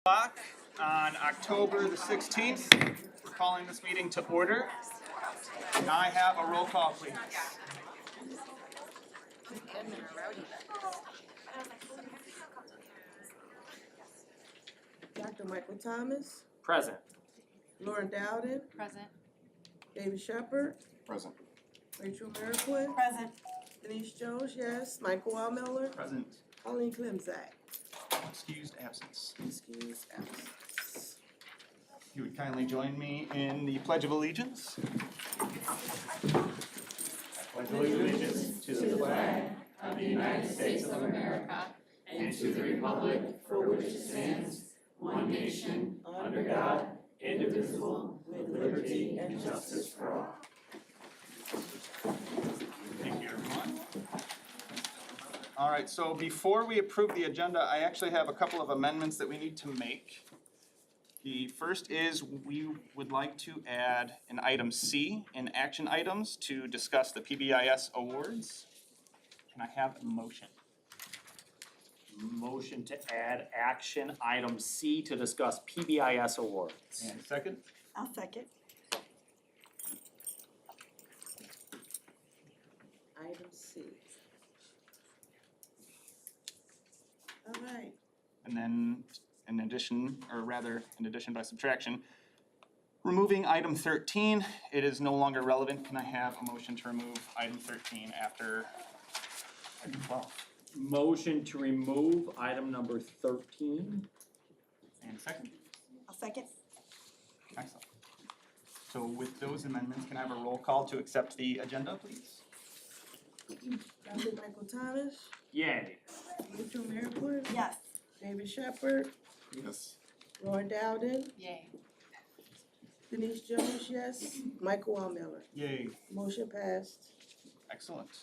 O'clock on October the 16th. We're calling this meeting to order. Can I have a roll call, please? Dr. Michael Thomas, Present. Lauren Dowden, Present. David Shepherd, Present. Rachel Merquin, Present. Denise Jones, yes, Michael Wellmiller, Present. Colleen Clemzak, Excused absence. excuse absence. If you would kindly join me in the Pledge of Allegiance. I pledge allegiance to the flag Of the United States of America and to the republic for which it stands, one nation, under God, indivisible, with liberty and justice for all. Thank you, everyone. All right, so before we approve the agenda, I actually have a couple of amendments that we need to make. The first is we would like to add an item C in action items to discuss the PBIS awards. Can I have a motion? Motion to add action item C to discuss PBIS awards. And a second? I'll second. Item C. All right, And then in addition by subtraction, removing item 13, it is no longer relevant. Can I have a motion to remove item 13 after item 12? Motion to remove item number 13. And a second? I'll second. Excellent. So with those amendments, can I have a roll call to accept the agenda, please? Dr. Michael Thomas, Yay. Rachel Merquin, Yes. David Shepherd, Yes. Lauren Dowden, Yay. Denise Jones, yes, Michael Wellmiller. Yay. Motion passed. Excellent.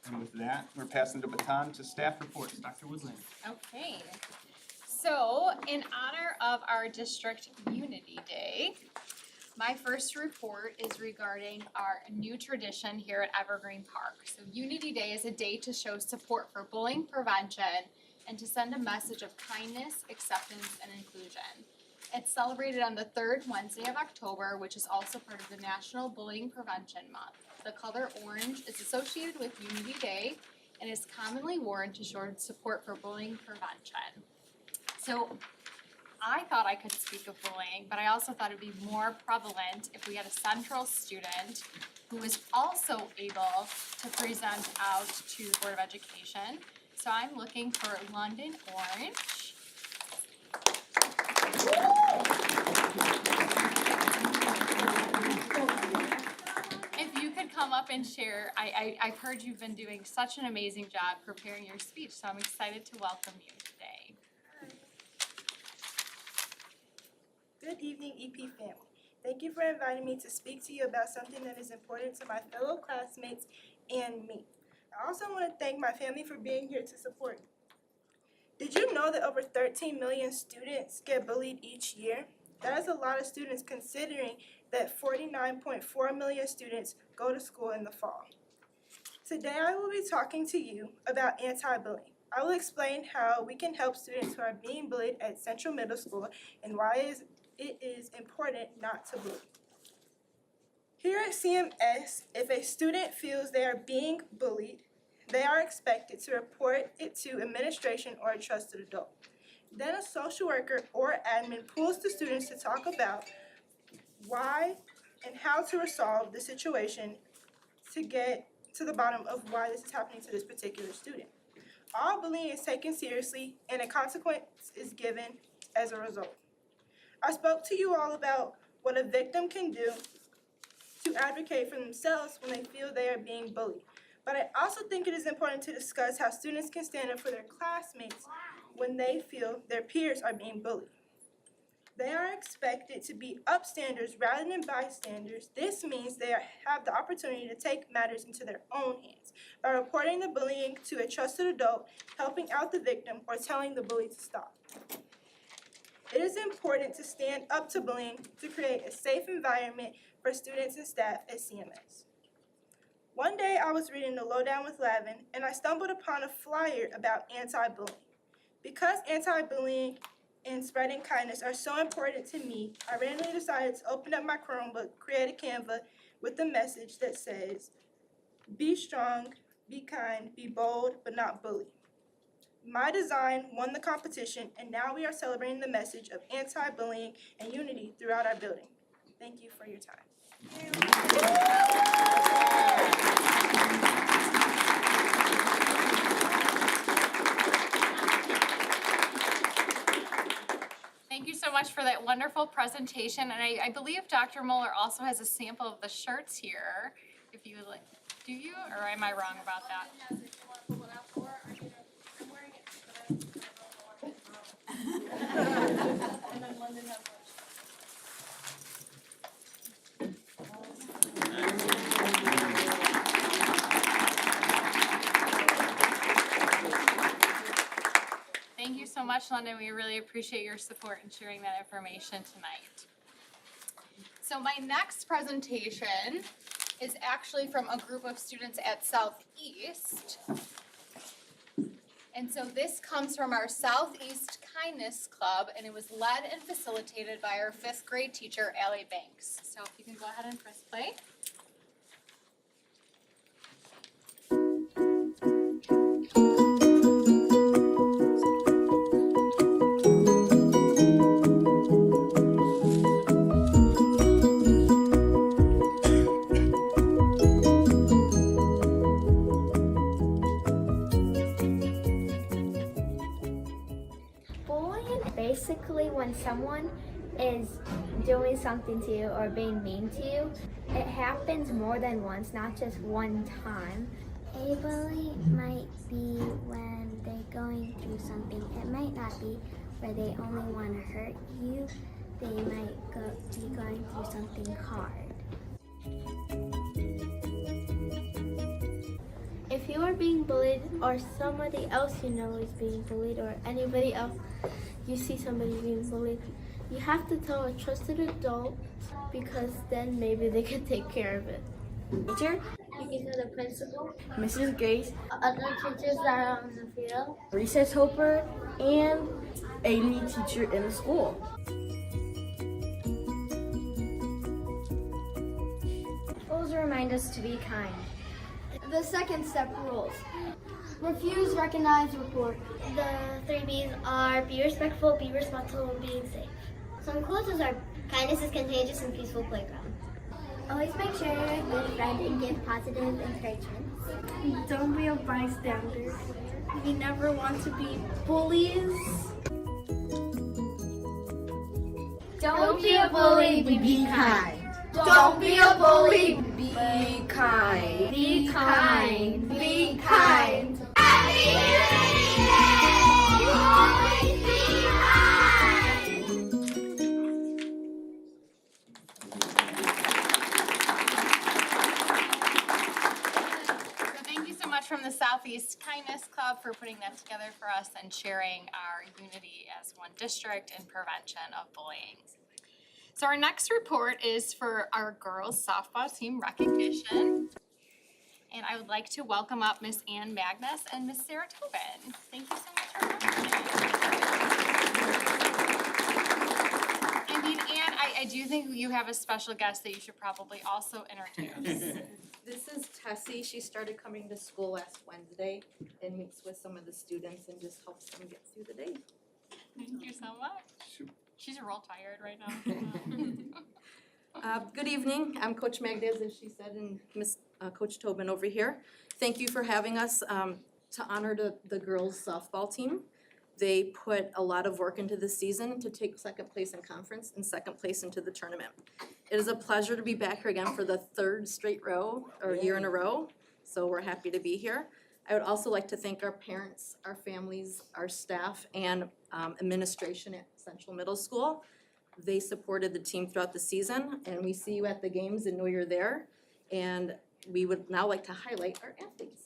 And with that, we're passing the baton to staff reports. Dr. Woodland. Okay, so in honor of our district Unity Day, my first report is regarding our new tradition here at Evergreen Park. So Unity Day is a day to show support for bullying prevention and to send a message of kindness, acceptance, and inclusion. It's celebrated on the third Wednesday of October, which is also part of the National Bullying Prevention Month. The color orange is associated with Unity Day and is commonly worn to show support for bullying prevention. So I thought I could speak of bullying, but I also thought it'd be more prevalent if we had a central student who was also able to present out to the Board of Education. So I'm looking for London Orange. If you could come up and share, I've heard you've been doing such an amazing job preparing your speech, so I'm excited to welcome you today. Good evening, EP family. Thank you for inviting me to speak to you about something that is important to my fellow classmates and me. I also want to thank my family for being here to support me. Did you know that over 13 million students get bullied each year? That is a lot of students considering that 49.4 million students go to school in the fall. Today I will be talking to you about anti-bullying. I will explain how we can help students who are being bullied at Central Middle School and why it is important not to bully. Here at CMS, if a student feels they are being bullied, they are expected to report it to administration or a trusted adult. Then a social worker or admin pulls the students to talk about why and how to resolve the situation to get to the bottom of why this is happening to this particular student. All bullying is taken seriously and a consequence is given as a result. I spoke to you all about what a victim can do to advocate for themselves when they feel they are being bullied. But I also think it is important to discuss how students can stand up for their classmates when they feel their peers are being bullied. They are expected to be upstanders rather than bystanders. This means they have the opportunity to take matters into their own hands by reporting the bullying to a trusted adult, helping out the victim, or telling the bully to stop. It is important to stand up to bullying to create a safe environment for students and staff at CMS. One day I was reading The Lowdown with Lavin and I stumbled upon a flyer about anti-bullying. Because anti-bullying and spreading kindness are so important to me, I randomly decided to open up my Chromebook, create a Canva with a message that says, "Be strong, be kind, be bold, but not bully." My design won the competition, and now we are celebrating the message of anti-bullying and unity throughout our building. Thank you for your time. Thank you so much for that wonderful presentation, and I believe Dr. Mueller also has a sample of the shirts here, if you would like. Do you, or am I wrong about that? Thank you so much, London. We really appreciate your support in sharing that information tonight. So my next presentation is actually from a group of students at Southeast. And so this comes from our Southeast Kindness Club, and it was led and facilitated by our 5th grade teacher, Allie Banks. So if you can go ahead and press play. Bullying is basically when someone is doing something to you or being mean to you. It happens more than once, not just one time. A bully might be when they're going through something. It might not be where they only want to hurt you. They might be going through something hard. If you are being bullied or somebody else you know is being bullied or anybody else you see somebody being bullied, you have to tell a trusted adult because then maybe they can take care of it. Teacher? You can tell the principal, Mrs. Gates, other teachers that are on the field, recess helper, and a new teacher in the school. Rules remind us to be kind. The second step rules. Refuse, recognize, report. The 3 B's are be respectful, be responsible, and being safe. Some quotes are kindness is contagious and peaceful playground. Always make sure you're a good friend and give positive encouragement. Don't be a bystander. We never want to be bullies. Don't be a bully, be kind. Don't be a bully, be kind. Be kind. Be kind. Happy Unity Day! Always be kind! So thank you so much from the Southeast Kindness Club for putting that together for us and sharing our unity as one district in prevention of bullying. So our next report is for our girls softball team recognition. And I would like to welcome up Miss Ann Magnus and Miss Sarah Tobin. Thank you so much for coming. Indeed, Ann, I do think you have a special guest that you should probably also introduce. This is Tessie. She started coming to school last Wednesday and meets with some of the students and just helps them get through the day. Thank you so much. She's real tired right now. Good evening. I'm Coach Magdes, as she said, and Miss Coach Tobin over here. Thank you for having us to honor the girls softball team. They put a lot of work into the season to take second place in conference and second place into the tournament. It is a pleasure to be back here again for the 3rd straight year in a row. So we're happy to be here. I would also like to thank our parents, our families, our staff, and administration at Central Middle School. They supported the team throughout the season, and we see you at the games and know you're there. And we would now like to highlight our athletes.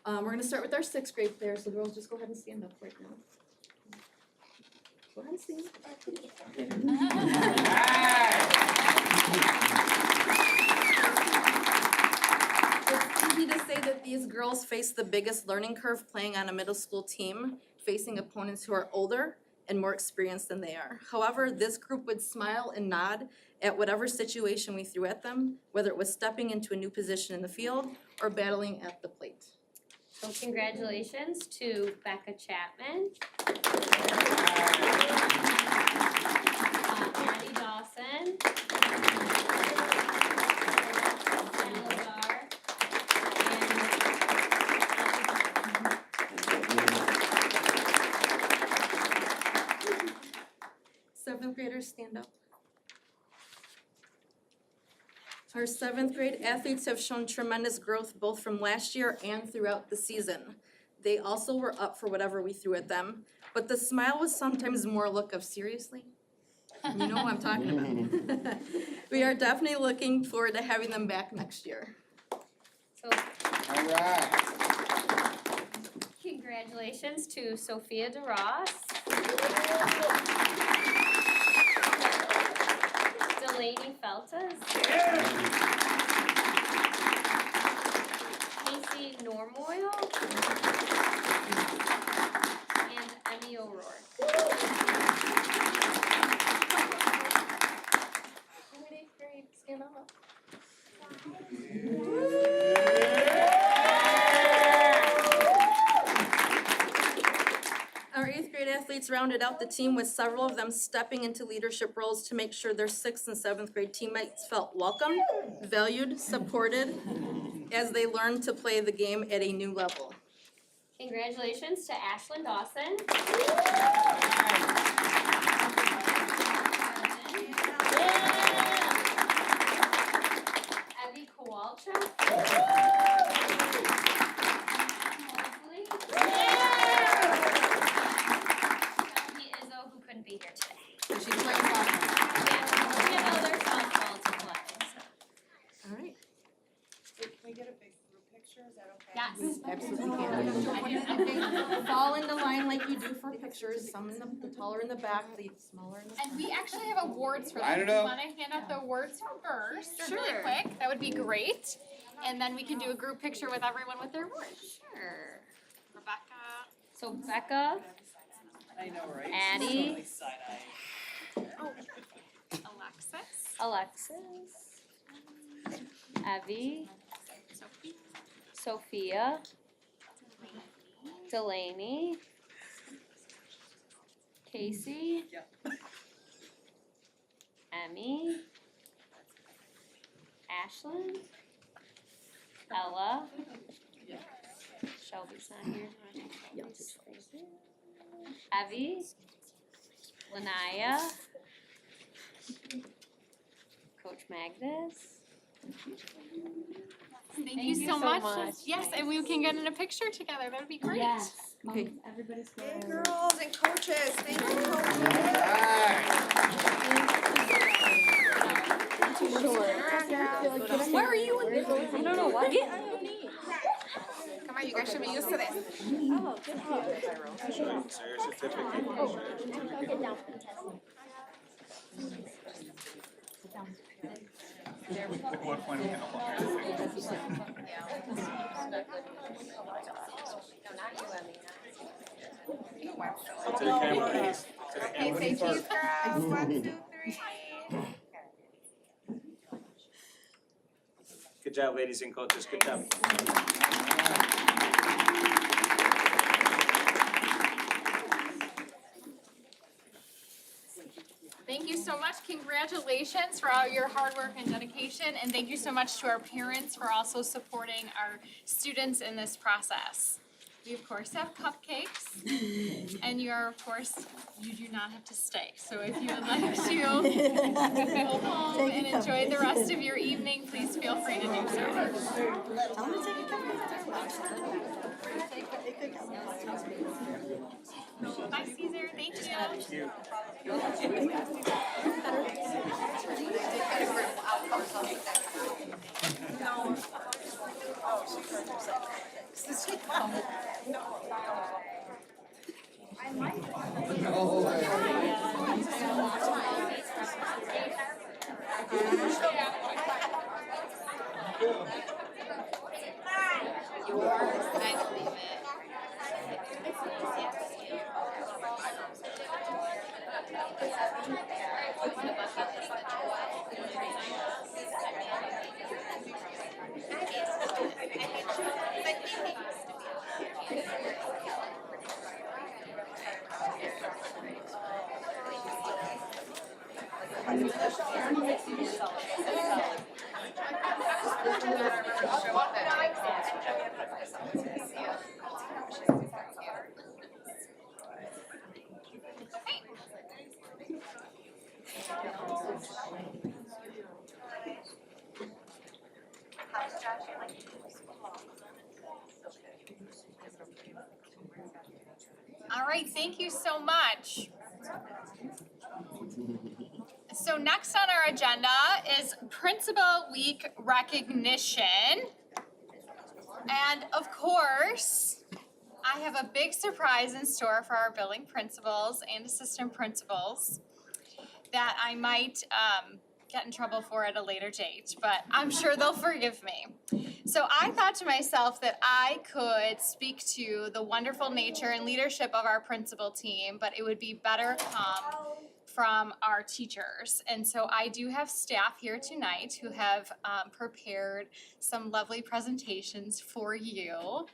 We're gonna start with our 6th grade players, so girls, just go ahead and stand up right now. Go ahead and stand It's easy to say that these girls face the biggest learning curve playing on a middle school team, facing opponents who are older and more experienced than they are. However, this group would smile and nod at whatever situation we threw at them, whether it was stepping into a new position in the field or battling at the plate. So congratulations to Becca Chapman. Addie Dawson. Anna Lazar. Seventh graders, stand up. Our seventh grade athletes have shown tremendous growth both from last year and throughout the season. They also were up for whatever we threw at them, but the smile was sometimes more a look of seriously. You know who I'm talking about. We are definitely looking forward to having them back next year. So All right. congratulations to Sophia DeRoss. Delaney Feltes. Casey Normoyle. And Emmy O'Rourke. Great, stand up. Our eighth grade athletes rounded out the team with several of them stepping into leadership roles to make sure their sixth and seventh grade teammates felt welcomed, valued, supported as they learned to play the game at a new level. Congratulations to Ashlyn Dawson. Evie Kowalczyk. Leslie. Shelby Izzo, who couldn't be here today. She's playing softball. Yeah, we have other softball to play, so. All right. Can we get a big group picture, is that okay? Yes. Absolutely can. Fall into line like you do for pictures, some in the taller in the back, the smaller in the front. And we actually have awards for them. I don't Do you know. wanna hand out the awards first, really Sure. quick? That would be great. And then we can do a group picture with everyone with their awards. Sure. Rebecca. So Becca, I know, right? Addie, Like side-eye. Alexis. Alexis, Evie, Sophie. Sophia, Delaney, Casey, Yep. Emmy, Ashlyn, Ella, Shelby's not here. Evie, Lanaya, Coach Magnus. Thank you so much. Yes, and we can get in a picture together. That would be great. Okay. Everybody's Hey, girls and coaches, thank you, coaches. Where are you? I don't know what. Come on, you guys should be used to this. At what point are we gonna look to the camera, please. To the camera. Say cheese, girls, 1, 2, 3. Good job, ladies and coaches, good job. Thank you so much. Congratulations for all your hard work and dedication. And thank you so much to our parents for also supporting our students in this process. We of course have cupcakes and you are of course, you do not have to stay. So if you would like to go home and enjoy the rest of your evening, please feel free to do so. Bye Caesar, thank you. right, thank you so much. So next on our agenda is Principal Week recognition. And of course, I have a big surprise in store for our building principals and assistant principals that I might get in trouble for at a later date, but I'm sure they'll forgive me. So I thought to myself that I could speak to the wonderful nature and leadership of our principal team, but it would be better come from our teachers. And so I do have staff here tonight who have prepared some lovely presentations for you.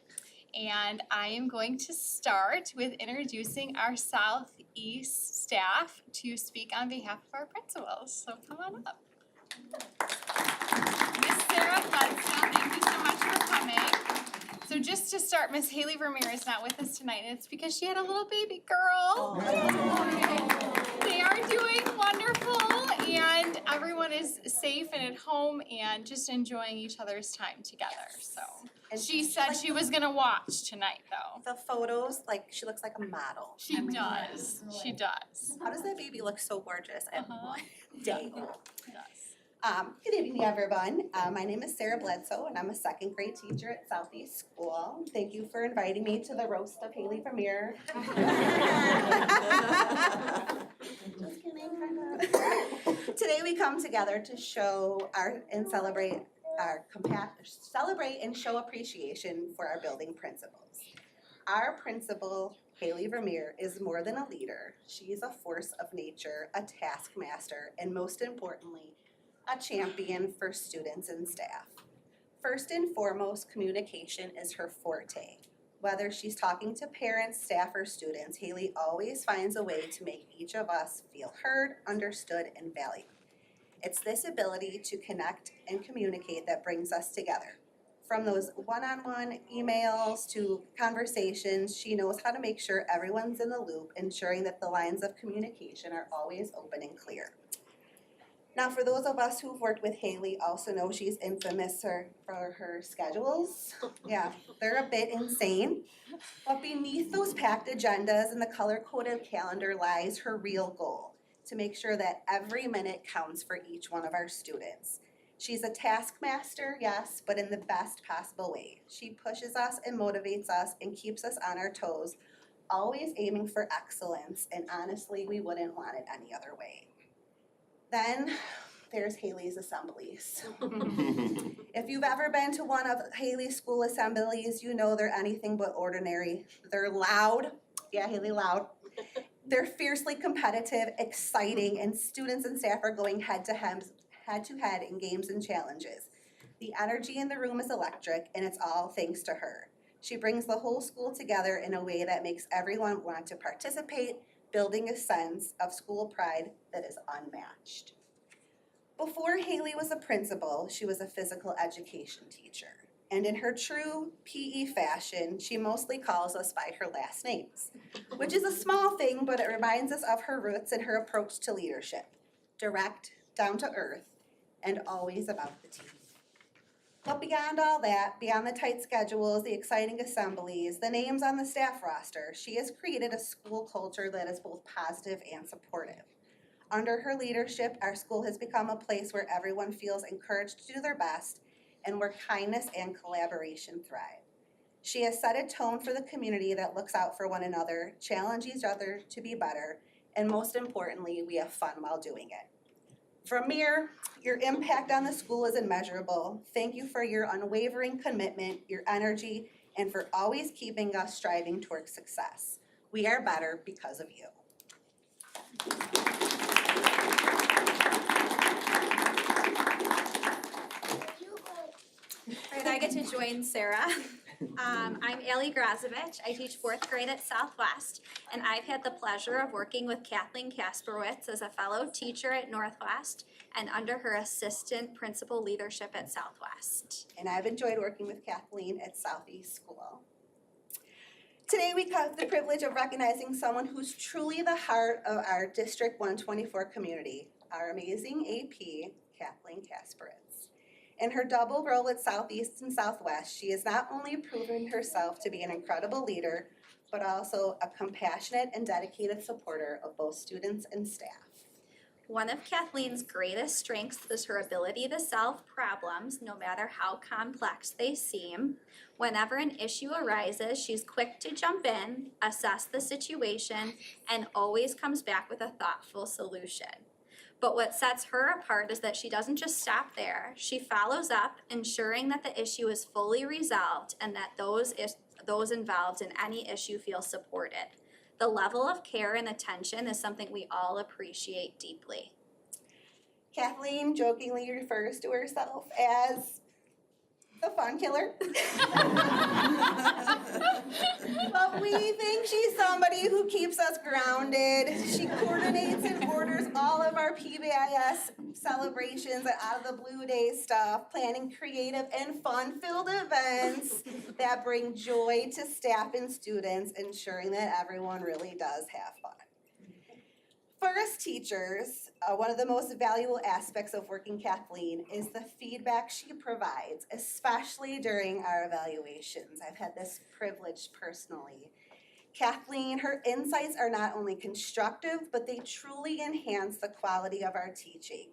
And I am going to start with introducing our Southeast staff to speak on behalf of our principals. So come on up. Miss Sarah Hudson, thank you so much for coming. So just to start, Miss Haley Vermeer is not with us tonight, and it's because she had a little baby girl. They are doing wonderful, and everyone is safe and at home and just enjoying each other's time together, so. And She said she was gonna watch tonight, though. the photos, like, she looks like a model. She I mean, does, she does. How does that baby look so gorgeous at Uh-huh. 1 day old? Yes. Good evening, everyone. My name is Sarah Bledsoe, and I'm a second grade teacher at Southeast School. Thank you for inviting me to the roast of Haley Vermeer. Just kidding, kinda. Today we come together to show and celebrate and show appreciation for our building principals. Our principal, Haley Vermeer, is more than a leader. She is a force of nature, a taskmaster, and most importantly, a champion for students and staff. First and foremost, communication is her forte. Whether she's talking to parents, staff, or students, Haley always finds a way to make each of us feel heard, understood, and valued. It's this ability to connect and communicate that brings us together. From those one-on-one emails to conversations, she knows how to make sure everyone's in the loop, ensuring that the lines of communication are always open and clear. Now, for those of us who've worked with Haley also know she's infamous for her schedules. Yeah, they're a bit insane. But beneath those packed agendas and the color-coded calendar lies her real goal, to make sure that every minute counts for each one of our students. She's a taskmaster, yes, but in the best possible way. She pushes us and motivates us and keeps us on our toes, always aiming for excellence, and honestly, we wouldn't want it any other way. Then there's Haley's assemblies. If you've ever been to one of Haley's school assemblies, you know they're anything but ordinary. They're loud, yeah, Haley loud. They're fiercely competitive, exciting, and students and staff are going head to head in games and challenges. The energy in the room is electric, and it's all thanks to her. She brings the whole school together in a way that makes everyone want to participate, building a sense of school pride that is unmatched. Before Haley was a principal, she was a physical education teacher. And in her true PE fashion, she mostly calls us by her last names, which is a small thing, but it reminds us of her roots and her approach to leadership. Direct, down to earth, and always about the team. But beyond all that, beyond the tight schedules, the exciting assemblies, the names on the staff roster, she has created a school culture that is both positive and supportive. Under her leadership, our school has become a place where everyone feels encouraged to do their best and where kindness and collaboration thrive. She has set a tone for the community that looks out for one another, challenges each other to be better, and most importantly, we have fun while doing it. Vermeer, your impact on the school is immeasurable. Thank you for your unwavering commitment, your energy, and for always keeping us striving towards success. We are better because of you. All right, I get to join Sarah. I'm Allie Grazovich. I teach 4th grade at Southwest, and I've had the pleasure of working with Kathleen Kasperwitz as a fellow teacher at Northwest and under her assistant principal leadership at Southwest. And I've enjoyed working with Kathleen at Southeast School. Today we have the privilege of recognizing someone who's truly the heart of our District 124 community, our amazing AP, Kathleen Kasperwitz. In her double role at Southeast and Southwest, she has not only proven herself to be an incredible leader, but also a compassionate and dedicated supporter of both students and staff. One of Kathleen's greatest strengths is her ability to solve problems, no matter how complex they seem. Whenever an issue arises, she's quick to jump in, assess the situation, and always comes back with a thoughtful solution. But what sets her apart is that she doesn't just stop there. She follows up, ensuring that the issue is fully resolved and that those involved in any issue feel supported. The level of care and attention is something we all appreciate deeply. Kathleen jokingly refers to herself as the fun killer. But we think she's somebody who keeps us grounded. She coordinates and orders all of our PBIS celebrations and out of the blue day stuff, planning creative and fun-filled events that bring joy to staff and students, ensuring that everyone really does have fun. For us teachers, one of the most valuable aspects of working Kathleen is the feedback she provides, especially during our evaluations. I've had this privilege personally. Kathleen, her insights are not only constructive, but they truly enhance the quality of our teaching.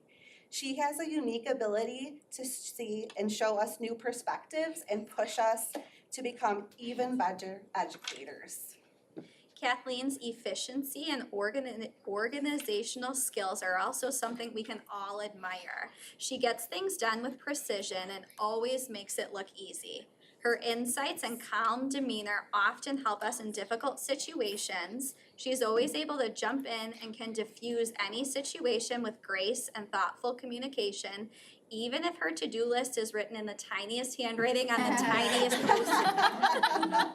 She has a unique ability to see and show us new perspectives and push us to become even better educators. Kathleen's efficiency and organizational skills are also something we can all admire. She gets things done with precision and always makes it look easy. Her insights and calm demeanor often help us in difficult situations. She's always able to jump in and can diffuse any situation with grace and thoughtful communication, even if her to-do list is written in the tiniest handwriting on the tiniest post-it.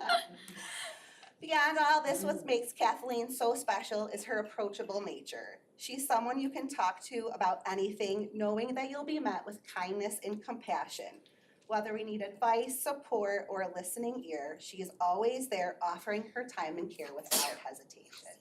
Beyond all this, what makes Kathleen so special is her approachable nature. She's someone you can talk to about anything, knowing that you'll be met with kindness and compassion. Whether we need advice, support, or a listening ear, she is always there offering her time and care without hesitation.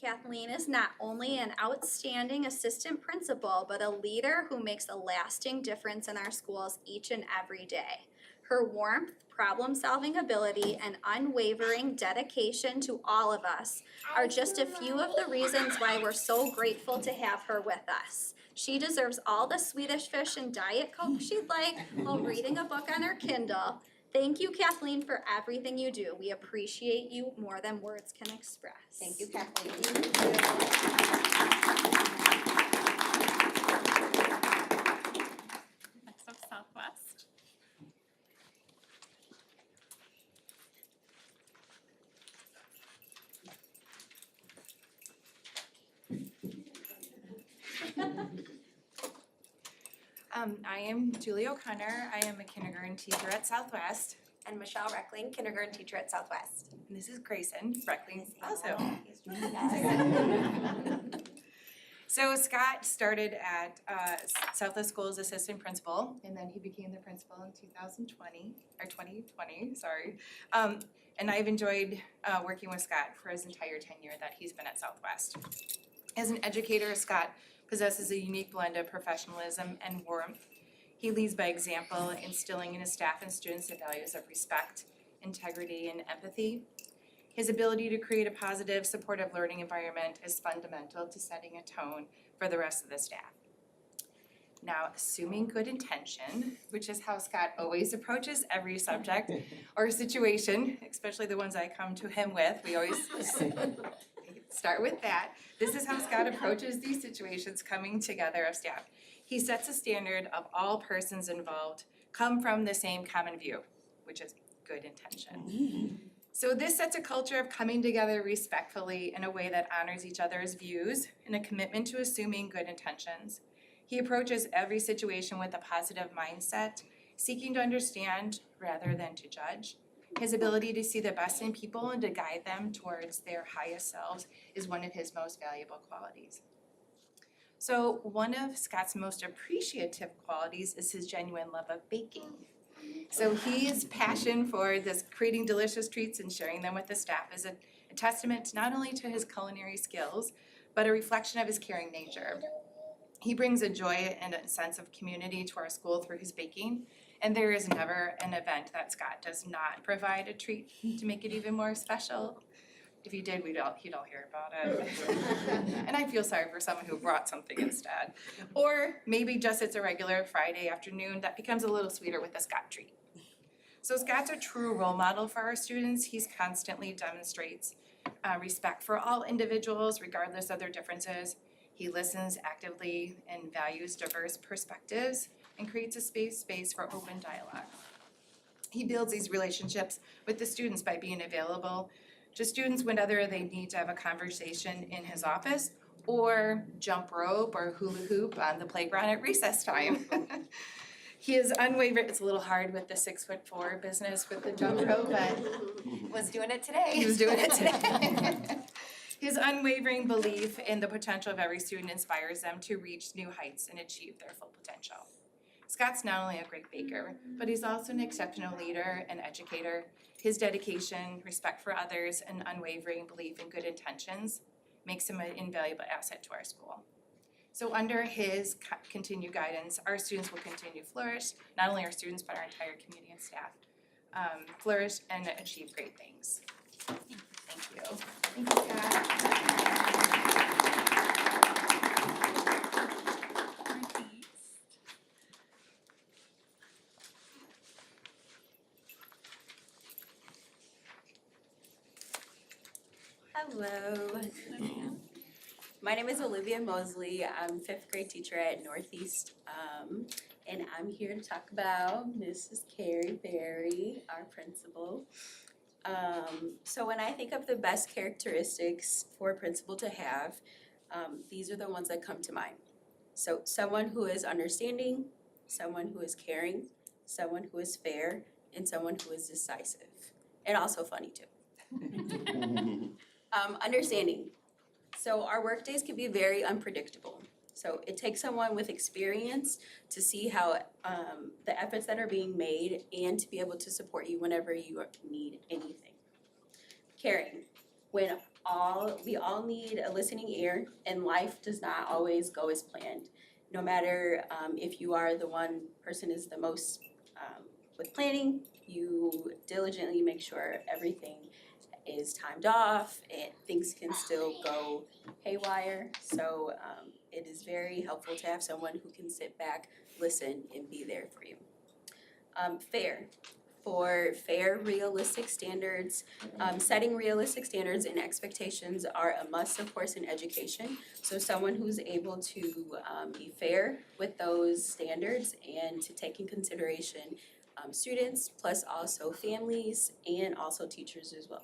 Kathleen is not only an outstanding assistant principal, but a leader who makes a lasting difference in our schools each and every day. Her warmth, problem-solving ability, and unwavering dedication to all of us are just a few of the reasons why we're so grateful to have her with us. She deserves all the Swedish Fish and Diet Coke she'd like while reading a book on her Kindle. Thank you, Kathleen, for everything you do. We appreciate you more than words can express. Thank you, Kathleen. Next up, Southwest. I am Julie O'Connor. I am a kindergarten teacher at Southwest. And Michelle Reckling, kindergarten teacher at Southwest. And this is Grayson Reckling also. So Scott started at Southwest School as assistant principal, and then he became the principal in 2020, sorry. And I've enjoyed working with Scott for his entire tenure that he's been at Southwest. As an educator, Scott possesses a unique blend of professionalism and warmth. He leads by example, instilling in his staff and students the values of respect, integrity, and empathy. His ability to create a positive, supportive learning environment is fundamental to setting a tone for the rest of the staff. Now, assuming good intention, which is how Scott always approaches every subject or situation, especially the ones I come to him with, we always start with that. This is how Scott approaches these situations coming together of staff. He sets a standard of all persons involved come from the same common view, which is good intention. So this sets a culture of coming together respectfully in a way that honors each other's views and a commitment to assuming good intentions. He approaches every situation with a positive mindset, seeking to understand rather than to judge. His ability to see the best in people and to guide them towards their highest selves is one of his most valuable qualities. So one of Scott's most appreciative qualities is his genuine love of baking. So his passion for this creating delicious treats and sharing them with the staff is a testament not only to his culinary skills, but a reflection of his caring nature. He brings a joy and a sense of community to our school through his baking. And there is never an event that Scott does not provide a treat to make it even more special. If he did, he'd all hear about it. And I feel sorry for someone who brought something instead. Or maybe just it's a regular Friday afternoon that becomes a little sweeter with a Scott treat. So Scott's a true role model for our students. He constantly demonstrates respect for all individuals regardless of their differences. He listens actively and values diverse perspectives and creates a space for open dialogue. He builds these relationships with the students by being available to students whenever they need to have a conversation in his office or jump rope or hula hoop on the playground at recess time. He is unwavering. It's a little hard with the 6'4" business with the jump rope, but Was doing it today. he was doing it today. His unwavering belief in the potential of every student inspires them to reach new heights and achieve their full potential. Scott's not only a great baker, but he's also an exceptional leader and educator. His dedication, respect for others, and unwavering belief in good intentions makes him an invaluable asset to our school. So under his continued guidance, our students will continue to flourish, not only our students, but our entire community and staff flourish and achieve great things. Thank you. Thank you, Scott. Hello. My name is Olivia Mosley. I'm 5th grade teacher at Northeast. And I'm here to talk about Mrs. Carrie Berry, our principal. So when I think of the best characteristics for a principal to have, these are the ones that come to mind. So someone who is understanding, someone who is caring, someone who is fair, and someone who is decisive, and also funny too. Understanding. So our work days can be very unpredictable. So it takes someone with experience to see how the efforts that are being made and to be able to support you whenever you need anything. Caring. When we all need a listening ear, and life does not always go as planned. No matter if you are the one person is the most with planning, you diligently make sure everything is timed off and things can still go haywire. So it is very helpful to have someone who can sit back, listen, and be there for you. Fair. For fair, realistic standards, setting realistic standards and expectations are a must, of course, in education. So someone who's able to be fair with those standards and to take in consideration students, plus also families and also teachers as well.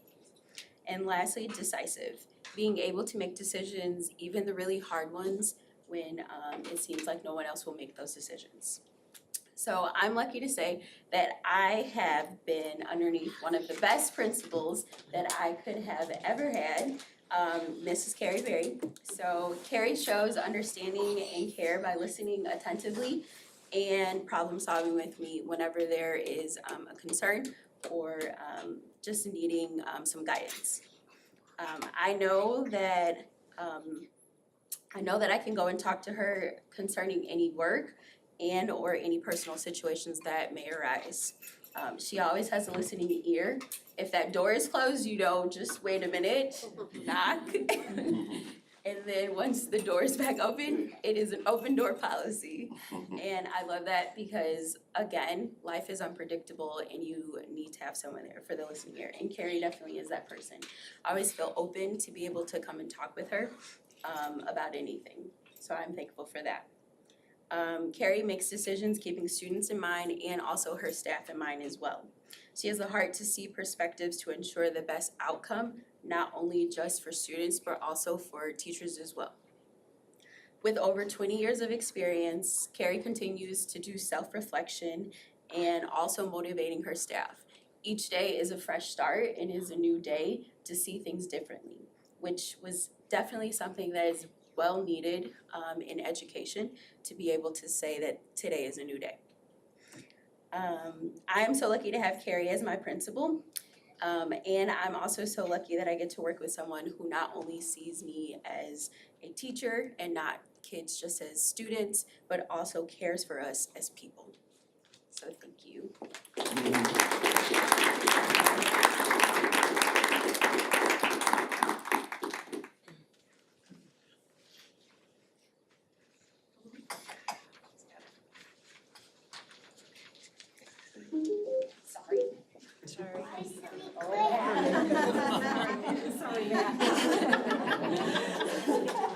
And lastly, decisive, being able to make decisions, even the really hard ones, when it seems like no one else will make those decisions. So I'm lucky to say that I have been underneath one of the best principals that I could have ever had, Mrs. Carrie Berry. So Carrie shows understanding and care by listening attentively and problem solving with me whenever there is a concern or just needing some guidance. I know that I can go and talk to her concerning any work and or any personal situations that may arise. She always has a listening ear. If that door is closed, you don't just wait a minute, knock. And then once the door is back open, it is an open door policy. And I love that because, again, life is unpredictable and you need to have someone there for the listening ear. And Carrie definitely is that person. I always feel open to be able to come and talk with her about anything. So I'm thankful for that. Carrie makes decisions keeping students in mind and also her staff in mind as well. She has the heart to see perspectives to ensure the best outcome, not only just for students, but also for teachers as well. With over 20 years of experience, Carrie continues to do self-reflection and also motivating her staff. Each day is a fresh start and is a new day to see things differently, which was definitely something that is well needed in education to be able to say that today is a new day. I am so lucky to have Carrie as my principal. And I'm also so lucky that I get to work with someone who not only sees me as a teacher and not kids just as students, but also cares for us as people. So thank you.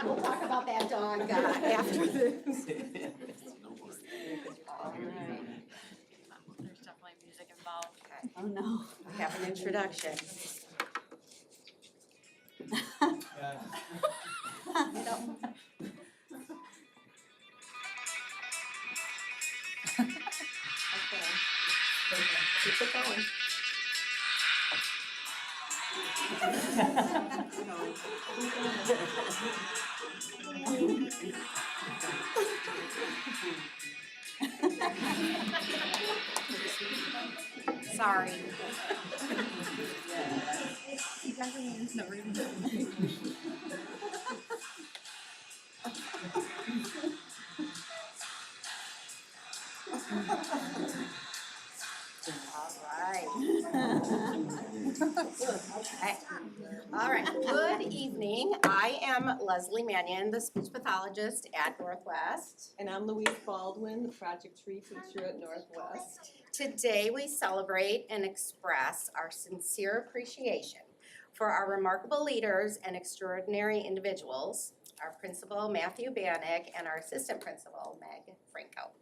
We'll talk about that dog after this. There's definitely music involved. Oh no, I have an introduction. Keep it going. Sorry. All right, good evening. I am Leslie Mannion, the speech pathologist at Northwest. And I'm Louise Baldwin, the Project Tree teacher at Northwest. Today, we celebrate and express our sincere appreciation for our remarkable leaders and extraordinary individuals, our principal, Matthew Bannock, and our assistant principal, Meg Franco.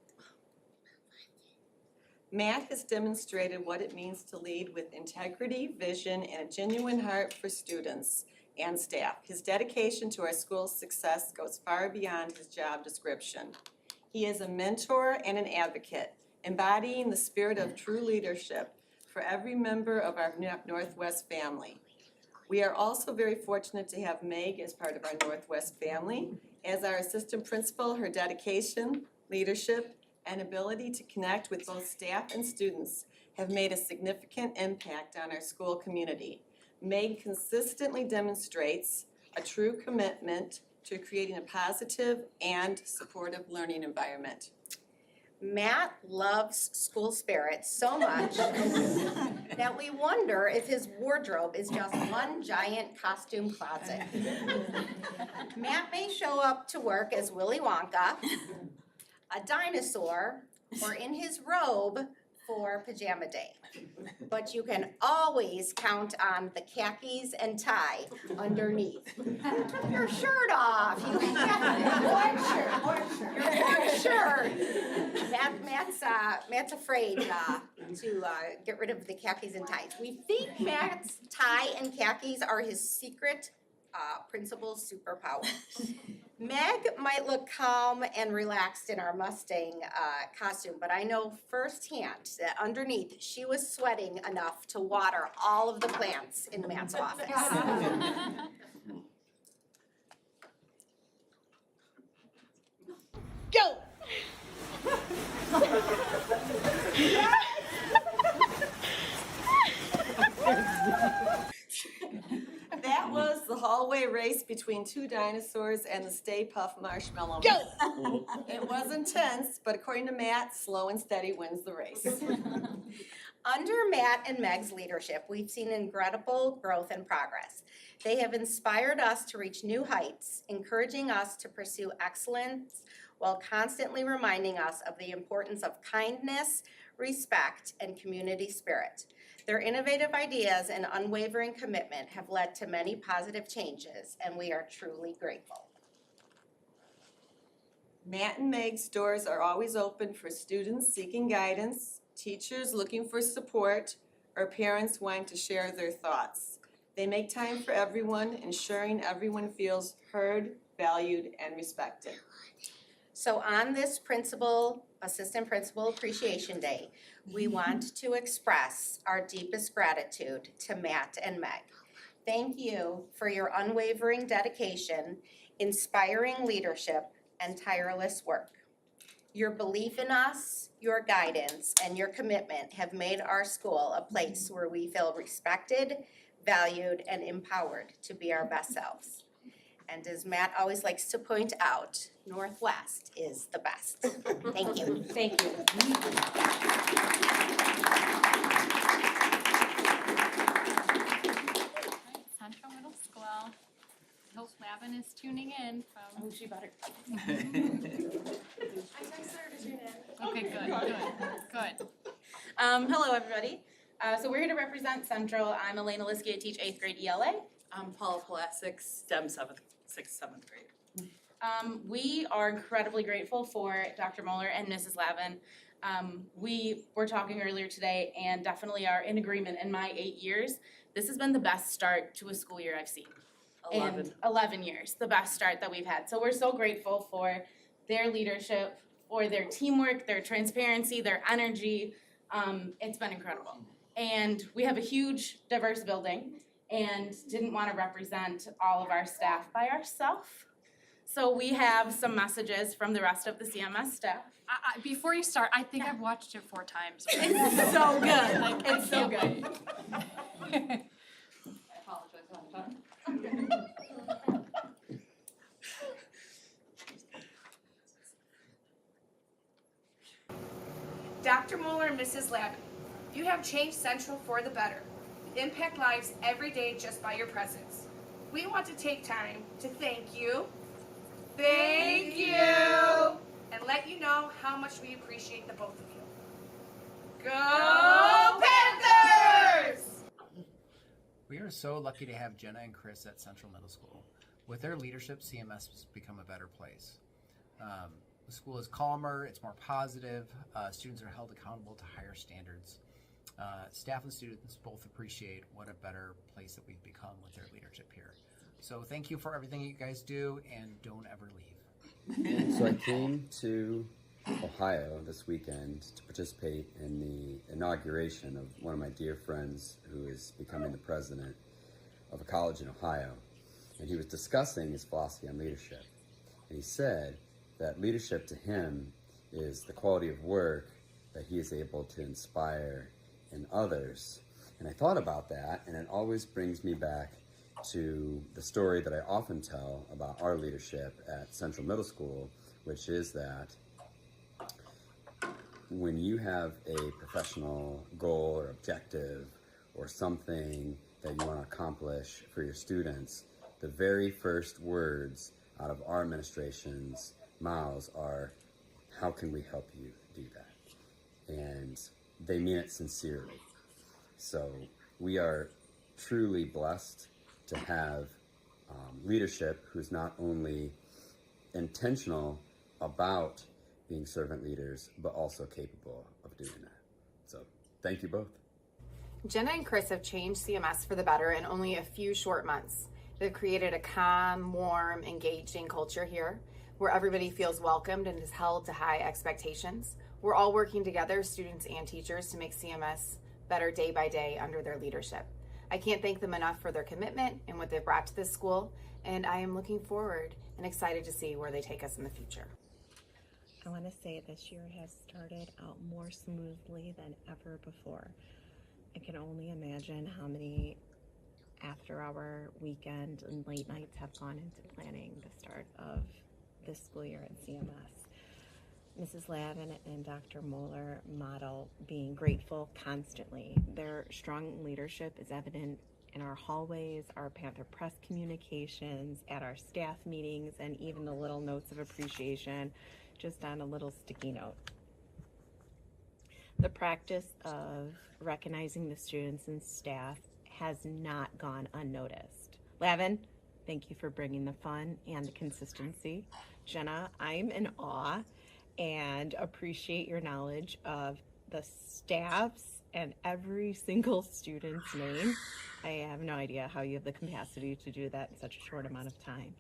Matt has demonstrated what it means to lead with integrity, vision, and a genuine heart for students and staff. His dedication to our school's success goes far beyond his job description. He is a mentor and an advocate, embodying the spirit of true leadership for every member of our Northwest family. We are also very fortunate to have Meg as part of our Northwest family. As our assistant principal, her dedication, leadership, and ability to connect with both staff and students have made a significant impact on our school community. Meg consistently demonstrates a true commitment to creating a positive and supportive learning environment. Matt loves school spirit so much that we wonder if his wardrobe is just one giant costume closet. Matt may show up to work as Willy Wonka, a dinosaur, or in his robe for pajama day. But you can always count on the khakis and tie underneath. You took your shirt off. You had one shirt. Matt's afraid to get rid of the khakis and ties. We think Matt's tie and khakis are his secret principal's superpower. Meg might look calm and relaxed in our Mustang costume, but I know firsthand that underneath she was sweating enough to water all of the plants in Matt's office. Go! That was the hallway race between two dinosaurs and the Stay Puft Marshmallow. Go! It was intense, but according to Matt, slow and steady wins the race. Under Matt and Meg's leadership, we've seen incredible growth and progress. They have inspired us to reach new heights, encouraging us to pursue excellence while constantly reminding us of the importance of kindness, respect, and community spirit. Their innovative ideas and unwavering commitment have led to many positive changes, and we are truly grateful. Matt and Meg's doors are always open for students seeking guidance, teachers looking for support, or parents wanting to share their thoughts. They make time for everyone, ensuring everyone feels heard, valued, and respected. So on this Assistant Principal Appreciation Day, we want to express our deepest gratitude to Matt and Meg. Thank you for your unwavering dedication, inspiring leadership, and tireless work. Your belief in us, your guidance, and your commitment have made our school a place where we feel respected, valued, and empowered to be our best selves. And as Matt always likes to point out, Northwest is the best. Thank you. Thank you. Central Middle School. I hope Lavin is tuning in from. Oh, she better. I text her to tune in. Okay, good. Hello, everybody. So we're here to represent Central. I'm Elena Liskey, I teach 8th grade ELA. I'm Paula Pulaskic, STEM 7th grade. We are incredibly grateful for Dr. Moeller and Mrs. Lavin. We were talking earlier today and definitely are in agreement. In my 8 years, this has been the best start to a school year I've seen. 11 years, the best start that we've had. So we're so grateful for their leadership, for their teamwork, their transparency, their energy. It's been incredible. And we have a huge, diverse building and didn't want to represent all of our staff by ourselves. So we have some messages from the rest of the CMS staff. Before you start, I think I've watched it 4 times. It's so good. Like, It's so good. I apologize. Dr. Moeller and Mrs. Lavin, you have changed Central for the better. You impact lives every day just by your presence. We want to take time to thank you, and let you know how much we appreciate the both of you. Go Panthers! We are so lucky to have Jenna and Chris at Central Middle School. With their leadership, CMS has become a better place. The school is calmer, it's more positive, students are held accountable to higher standards. Staff and students both appreciate what a better place that we've become with their leadership here. So thank you for everything you guys do, and don't ever leave. So I came to Ohio this weekend to participate in the inauguration of one of my dear friends who is becoming the president of a college in Ohio. And he was discussing his philosophy on leadership. And he said that leadership to him is the quality of work that he is able to inspire in others. And I thought about that, and it always brings me back to the story that I often tell about our leadership at Central Middle School, which is that when you have a professional goal or objective or something that you want to accomplish for your students, the very first words out of our administration's mouths are, how can we help you do that? And they mean it sincerely. So we are truly blessed to have leadership who's not only intentional about being servant leaders, but also capable of doing that. So thank you both. Jenna and Chris have changed CMS for the better in only a few short months. They've created a calm, warm, engaging culture here where everybody feels welcomed and is held to high expectations. We're all working together, students and teachers, to make CMS better day by day under their leadership. I can't thank them enough for their commitment and what they've brought to this school, and I am looking forward and excited to see where they take us in the future. I want to say this year has started out more smoothly than ever before. I can only imagine how many after-hour weekend and late nights have gone into planning the start of this school year at CMS. Mrs. Lavin and Dr. Moeller model being grateful constantly. Their strong leadership is evident in our hallways, our Panther Press communications, at our staff meetings, and even the little notes of appreciation just on a little sticky note. The practice of recognizing the students and staff has not gone unnoticed. Lavin, thank you for bringing the fun and the consistency. Jenna, I'm in awe and appreciate your knowledge of the staffs and every single student's name. I have no idea how you have the capacity to do that in such a short amount of time.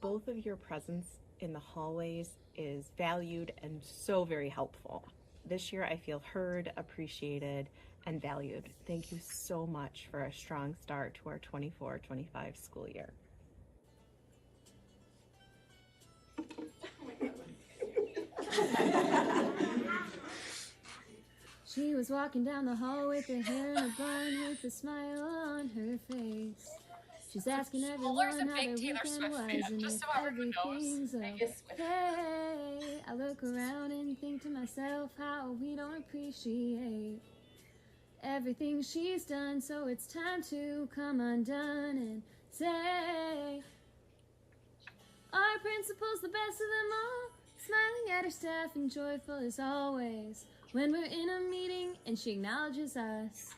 Both of your presence in the hallways is valued and so very helpful. This year I feel heard, appreciated, and valued. Thank you so much for a strong start to our 24-25 school year. She was walking down the hall with her hair in a bun with a smile on her face. She's asking everyone Muller's a how big their Taylor weekend Swift was fan, and just if so everyone knows. everything's okay. I look around and think to myself how we don't appreciate everything she's done, so it's time to come undone and say our principal's the best of them all, smiling at her staff and joyful as always. When we're in a meeting and she acknowledges us,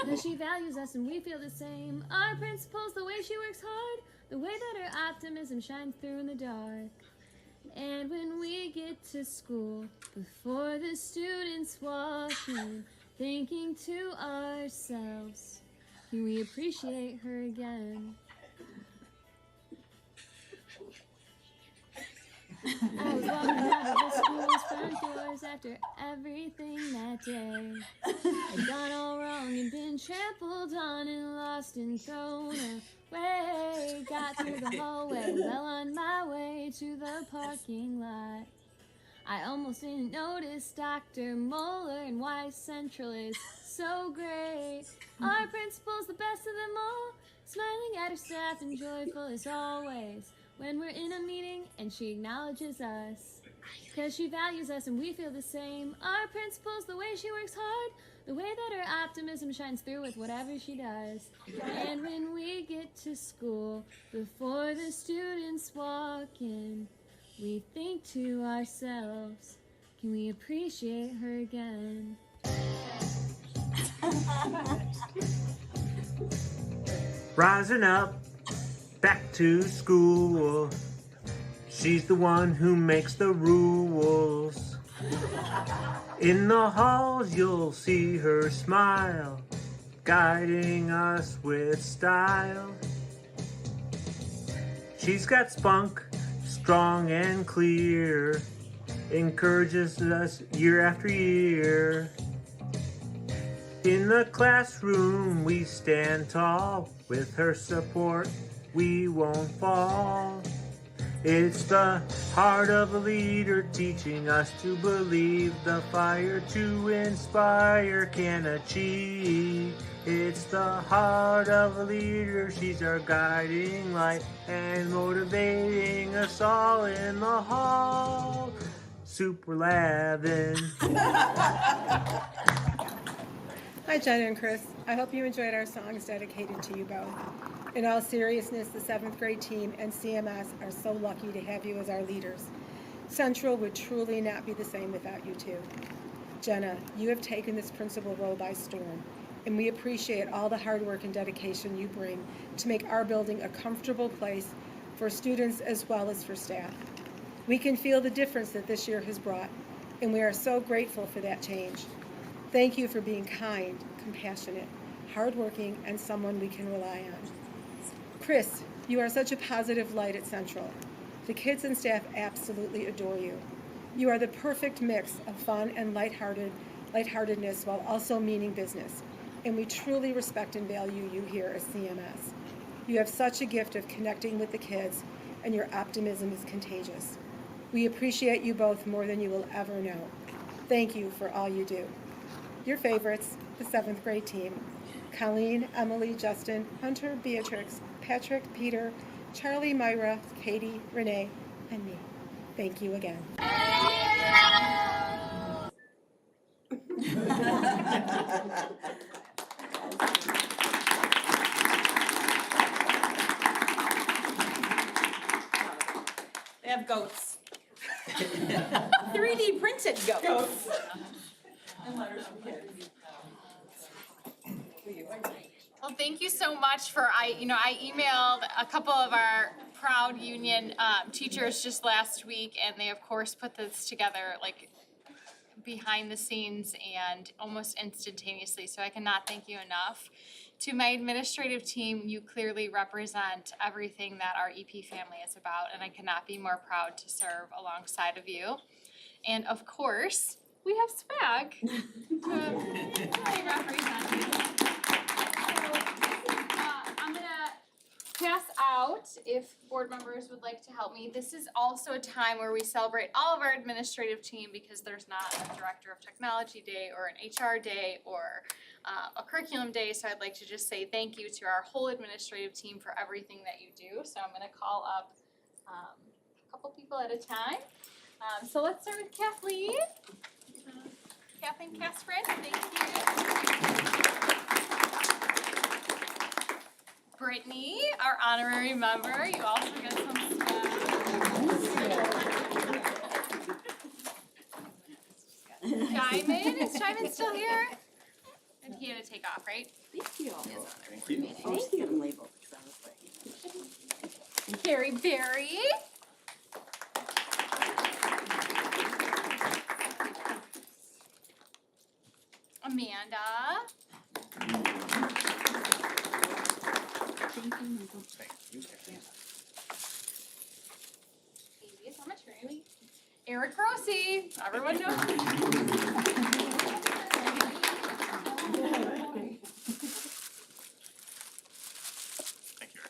that she values us and we feel the same. Our principal's the way she works hard, the way that her optimism shines through in the dark. And when we get to school, before the students walk in, thinking to ourselves, can we appreciate her again? I was walking out of the school's front doors after everything that day had gone all wrong and been trampled on and lost and thrown away. Got through the hallway, well on my way to the parking lot. I almost didn't notice Dr. Moeller and why Central is so great. Our principal's the best of them all, smiling at her staff and joyful as always. When we're in a meeting and she acknowledges us, 'cause she values us and we feel the same. Our principal's the way she works hard, the way that her optimism shines through with whatever she does. And when we get to school, before the students walk in, we think to ourselves, can we appreciate her again? Rising up, back to school. She's the one who makes the rules. In the halls you'll see her smile, guiding us with style. She's got spunk, strong and clear, encourages us year after year. In the classroom we stand tall, with her support we won't fall. It's the heart of a leader teaching us to believe the fire to inspire can achieve. It's the heart of a leader, she's our guiding light and motivating us all in the hall. Super Lavin. Hi, Jenna and Chris. I hope you enjoyed our songs dedicated to you both. In all seriousness, the 7th grade team and CMS are so lucky to have you as our leaders. Central would truly not be the same without you two. Jenna, you have taken this principal role by storm, and we appreciate all the hard work and dedication you bring to make our building a comfortable place for students as well as for staff. We can feel the difference that this year has brought, and we are so grateful for that change. Thank you for being kind, compassionate, hardworking, and someone we can rely on. Chris, you are such a positive light at Central. The kids and staff absolutely adore you. You are the perfect mix of fun and lightheartedness while also meaning business, and we truly respect and value you here at CMS. You have such a gift of connecting with the kids, and your optimism is contagious. We appreciate you both more than you will ever know. Thank you for all you do. Your favorites, the 7th grade team: Colleen, Emily, Justin, Hunter, Beatrix, Patrick, Peter, Charlie, Myra, Katie, Renee, and me. Thank you again. They have goats. 3D printed goats. And letters from kids. Well, thank you so much for, I emailed a couple of our proud union teachers just last week, and they of course put this together like behind the scenes and almost instantaneously, so I cannot thank you enough. To my administrative team, you clearly represent everything that our EP family is about, and I cannot be more proud to serve alongside of you. And of course, we have SWAG to really represent you. So, I'm gonna pass out, if board members would like to help me, this is also a time where we celebrate all of our administrative team because there's not a director of technology day or an HR day or a curriculum day, so I'd like to just say thank you to our whole administrative team for everything that you do. So I'm gonna call up a couple people at a time. So let's start with Kathleen. Kathleen Casprin, thank you. Brittany, our honorary member, you also get some stuff. Jaimin, is Jaimin still here? And he had to take off, right? Thank you. Thank you. Thank you. I'm labeled. Carrie Berry. Amanda. Baby Cemetery. Eric Rossi, everyone knows.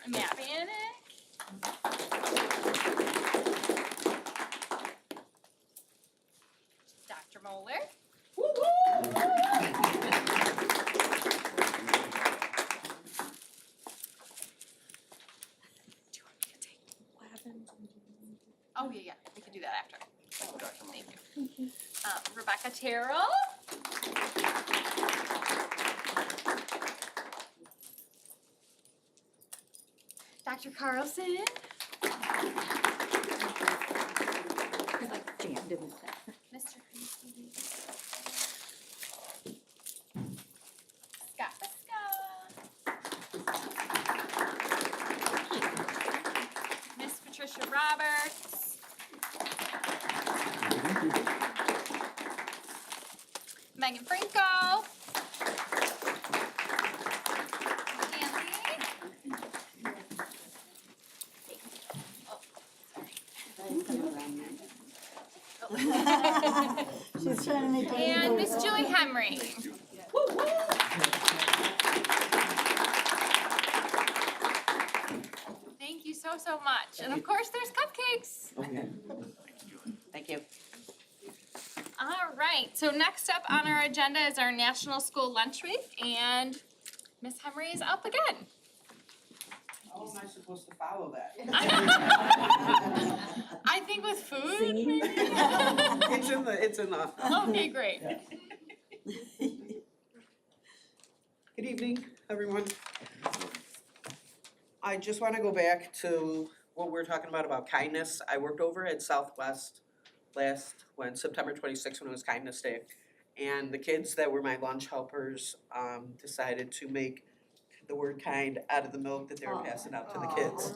Matt Bannock. Dr. Moeller. Oh, yeah, we can do that after. Thank you. Rebecca Terrell. Dr. Carlson. Mr. Creasy. Scott Fiska. Miss Patricia Roberts. Megan Franco. She's trying to make it. And Miss Julie Henry. Thank you so much. And of course, there's cupcakes. Okay. Thank you. All right, so next up on our agenda is our National School Lunch Week, and Miss Henry is up again. How am I supposed to follow that? I think with food, maybe? It's in the. Okay, great. Good evening, everyone. I just wanna go back to what we were talking about kindness. I worked over at Southwest September 26th, when it was Kindness Day. And the kids that were my lunch helpers, decided to make the word kind out of the milk that they were passing out to the kids.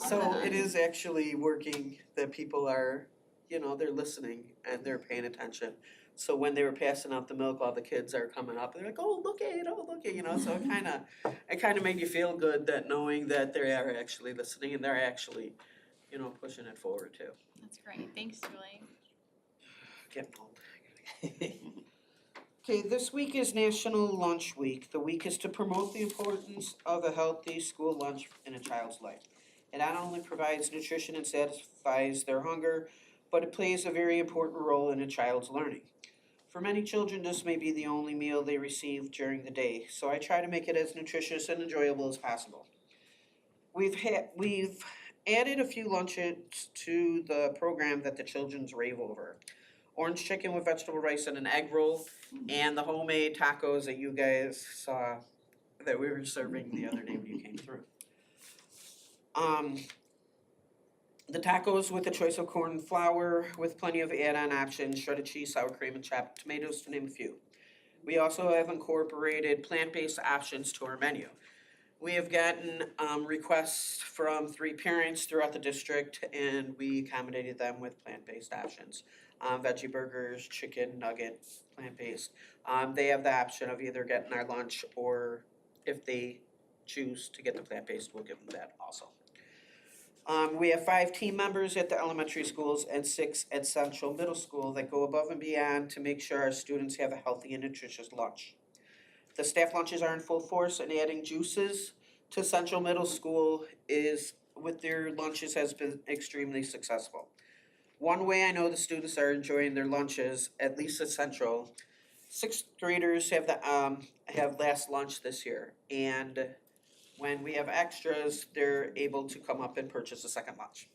So it is actually working, that people are, they're listening and they're paying attention. So when they were passing out the milk, all the kids are coming up and they're like, oh, look at it, so it kinda made you feel good, that knowing that they are actually listening and they're actually, pushing it forward too. That's great, thanks, Julie. Getting old. Okay, this week is National Lunch Week. The week is to promote the importance of a healthy school lunch in a child's life. It not only provides nutrition and satisfies their hunger, but it plays a very important role in a child's learning. For many children, this may be the only meal they receive during the day, so I try to make it as nutritious and enjoyable as possible. We've added a few lunches to the program that the children's rave over. Orange chicken with vegetable rice and an egg roll, and the homemade tacos that you guys saw that we were serving the other day when you came through. The tacos with a choice of corn and flour with plenty of add-on options, shredded cheese, sour cream, and chopped tomatoes, to name a few. We also have incorporated plant-based options to our menu. We have gotten requests from 3 parents throughout the district, and we accommodated them with plant-based options. Veggie burgers, chicken nugget, plant-based. They have the option of either getting our lunch, or if they choose to get the plant-based, we'll give them that also. We have 5 team members at the elementary schools and 6 at Central Middle School that go above and beyond to make sure our students have a healthy and nutritious lunch. The staff lunches are in full force and adding juices to Central Middle School is with their lunches has been extremely successful. One way I know the students are enjoying their lunches, at least at Central, sixth graders have last lunch this year, and when we have extras, they're able to come up and purchase a second lunch.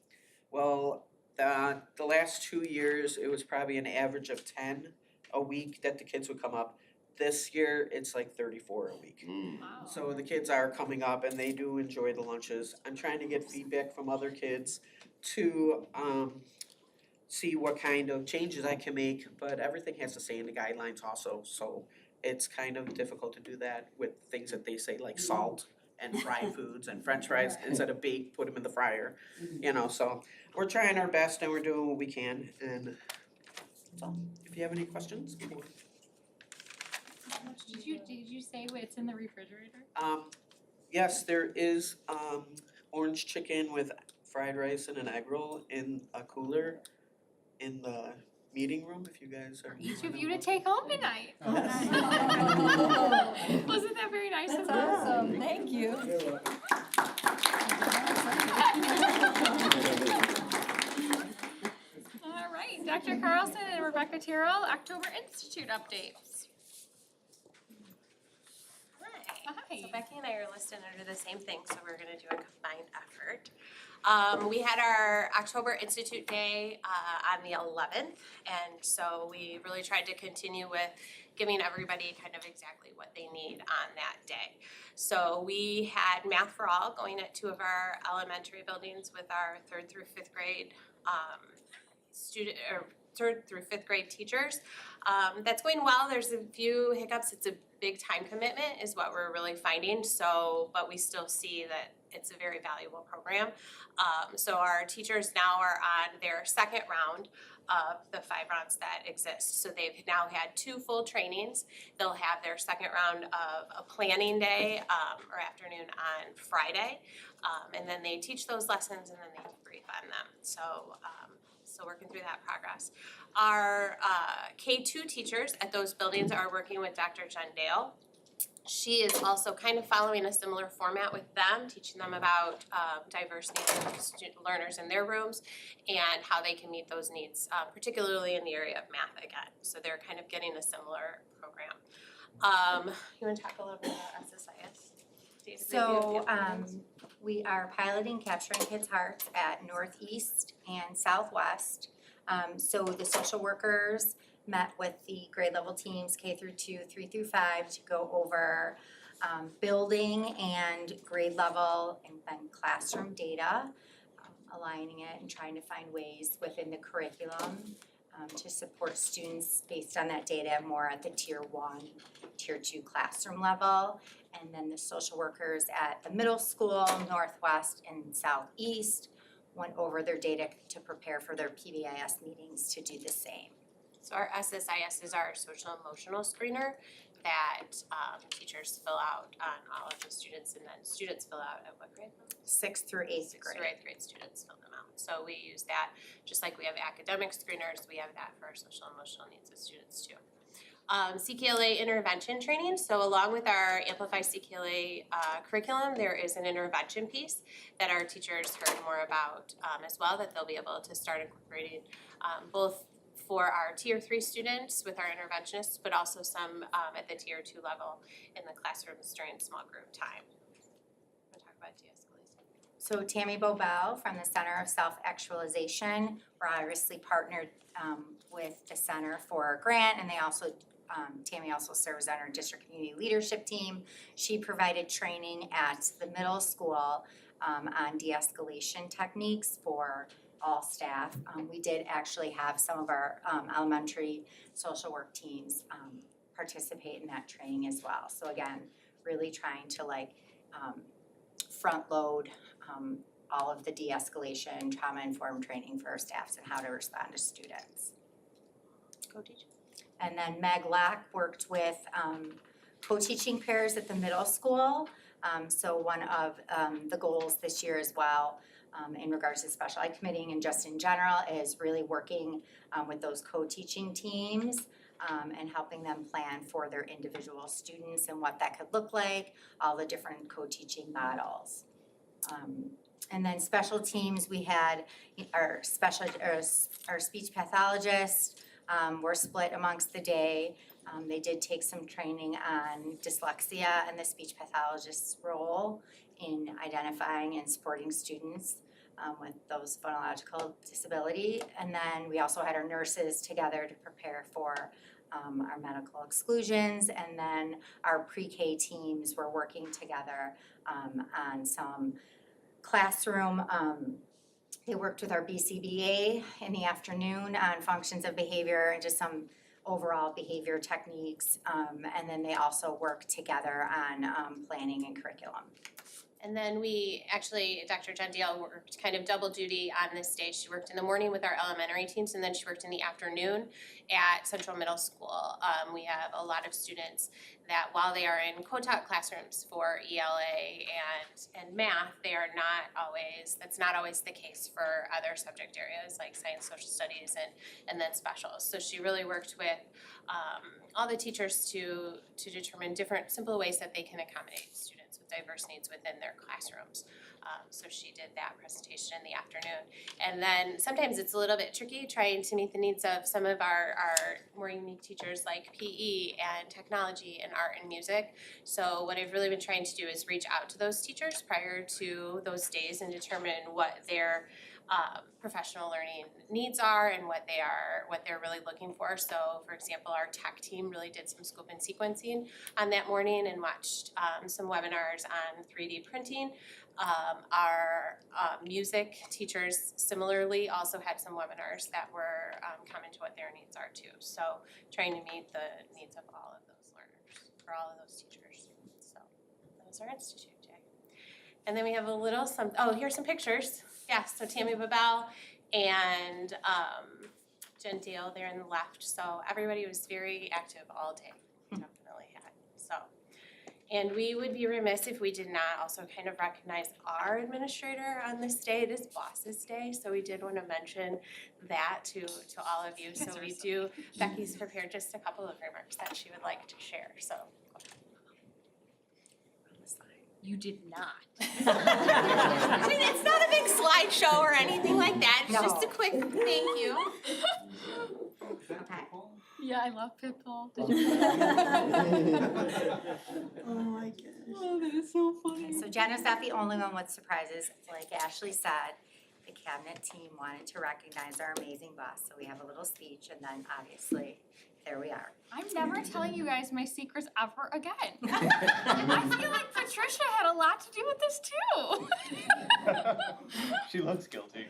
Well, the last 2 years, it was probably an average of 10 a week that the kids would come up. This year, it's like 34 a week. So the kids are coming up and they do enjoy the lunches. I'm trying to get feedback from other kids to see what kind of changes I can make, but everything has to stay in the guidelines also, so it's kind of difficult to do that with things that they say like salt and fried foods and french fries, instead of bake, put them in the fryer, so we're trying our best and we're doing what we can, and that's all. If you have any questions. Did you say what's in the refrigerator? Yes, there is orange chicken with fried rice and an egg roll in a cooler in the meeting room, if you guys are. Each of you to take home tonight. Wasn't that very nice of That's us? awesome, thank you. All right, Dr. Carlson and Rebecca Terrell, October Institute updates. Hi. So Becky and I are listed under the same thing, so we're gonna do a combined effort. We had our October Institute Day on the 11th, and so we really tried to continue with giving everybody kind of exactly what they need on that day. So we had Math for All going at 2 of our elementary buildings with our 3rd through 5th grade third through 5th grade teachers. That's going well. There's a few hiccups. It's a big time commitment is what we're really finding. So, but we still see that it's a very valuable program. So our teachers now are on their 2nd round of the 5 rounds that exist. So they've now had 2 full trainings. They'll have their 2nd round of a planning day or afternoon on Friday. And then they teach those lessons and then they debrief on them. So working through that progress. Our K2 teachers at those buildings are working with Dr. Jen Dale. She is also kind of following a similar format with them, teaching them about diverse needs of learners in their rooms and how they can meet those needs, particularly in the area of math again. So they're kind of getting a similar program. You want to talk a little bit about SSIS? So we are piloting Capturing Kids' Hearts at Northeast and Southwest. So the social workers met with the grade level teams K through 2, 3 through 5 to go over building and grade level and then classroom data, aligning it and trying to find ways within the curriculum to support students based on that data more at the tier 1, tier 2 classroom level. And then the social workers at the middle school, Northwest and Southeast went over their data to prepare for their PBIS meetings to do the same. So our SSIS is our social emotional screener that teachers fill out on all of the students, and then students fill out at what grade? 6th through 8th grade. 6th through 8th grade students fill them out. So we use that, just like we have academic screeners, we have that for our social emotional needs of students too. CKLA intervention training, so along with our Amplify CKLA curriculum, there is an intervention piece that our teachers heard more about as well, that they'll be able to start incorporating both for our tier 3 students with our interventionists, but also some at the tier 2 level in the classrooms during small group time. We'll talk about de-escalation. So Tammy Bobel from the Center of Self-Actualization, we're obviously partnered with the center for a grant, and they also Tammy also serves on our district community leadership team. She provided training at the middle school on de-escalation techniques for all staff. We did actually have some of our elementary social work teams participate in that training as well. So again, really trying to front load all of the de-escalation, trauma-informed training for our staffs and how to respond to students. Go teach. And then Meg Lack worked with co-teaching pairs at the middle school. So one of the goals this year as well in regards to special ed committing and just in general is really working with those co-teaching teams and helping them plan for their individual students and what that could look like, all the different co-teaching models. And then special teams, we had our speech pathologists were split amongst the day. They did take some training on dyslexia and the speech pathologist's role in identifying and supporting students with those phonological disability. And then we also had our nurses together to prepare for our medical exclusions. And then our pre-K teams were working together on some classroom. They worked with our BCBA in the afternoon on functions of behavior and just some overall behavior techniques. And then they also worked together on planning and curriculum. And then we actually, Dr. Jen Dale worked kind of double duty on this day. She worked in the morning with our elementary teams, and then she worked in the afternoon at Central Middle School. We have a lot of students that while they are in co-taught classrooms for ELA and math, they are not always, that's not always the case for other subject areas like science, social studies, and then specials. So she really worked with all the teachers to determine different simple ways that they can accommodate students with diverse needs within their classrooms. So she did that presentation in the afternoon. And then sometimes it's a little bit tricky trying to meet the needs of some of our more unique teachers like PE and technology and art and music. So what I've really been trying to do is reach out to those teachers prior to those days and determine what their professional learning needs are and what they're really looking for. So for example, our tech team really did some scope and sequencing on that morning and watched some webinars on 3D printing. Our music teachers similarly also had some webinars that were common to what their needs are too. So trying to meet the needs of all of those learners, or all of those teachers. So that was our institute day. And then we have a little here's some pictures. Yeah, so Tammy Babel and Jen Dale there on the left. So everybody was very active all day, definitely had. So, and we would be remiss if we did not also kind of recognize our administrator on this day. It is Boss's Day, so we did want to mention that to all of you. So we do, Becky's prepared just a couple of remarks that she would like to share, so. You did not. I mean, it's not a big slideshow or anything like that, it's just a quick thank you. Okay. Yeah, I love Pitbull. Oh my gosh. Oh, that is so funny. Okay, so Jenna's not the only one with surprises. Like Ashley said, the cabinet team wanted to recognize our amazing boss, so we have a little speech, and then obviously, there we are. I'm never telling you guys my secrets ever again. I feel like Patricia had a lot to do with this too. She looks guilty.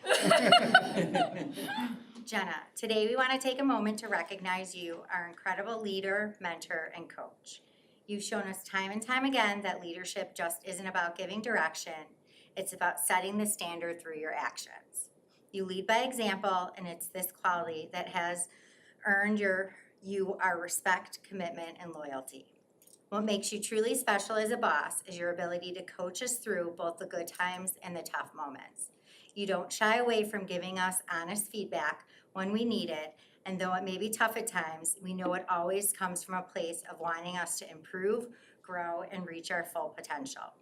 Jenna, today we want to take a moment to recognize you, our incredible leader, mentor, and coach. You've shown us time and time again that leadership just isn't about giving direction, it's about setting the standard through your actions. You lead by example, and it's this quality that has earned you our respect, commitment, and loyalty. What makes you truly special as a boss is your ability to coach us through both the good times and the tough moments. You don't shy away from giving us honest feedback when we need it, and though it may be tough at times, we know it always comes from a place of wanting us to improve, grow, and reach our full potential.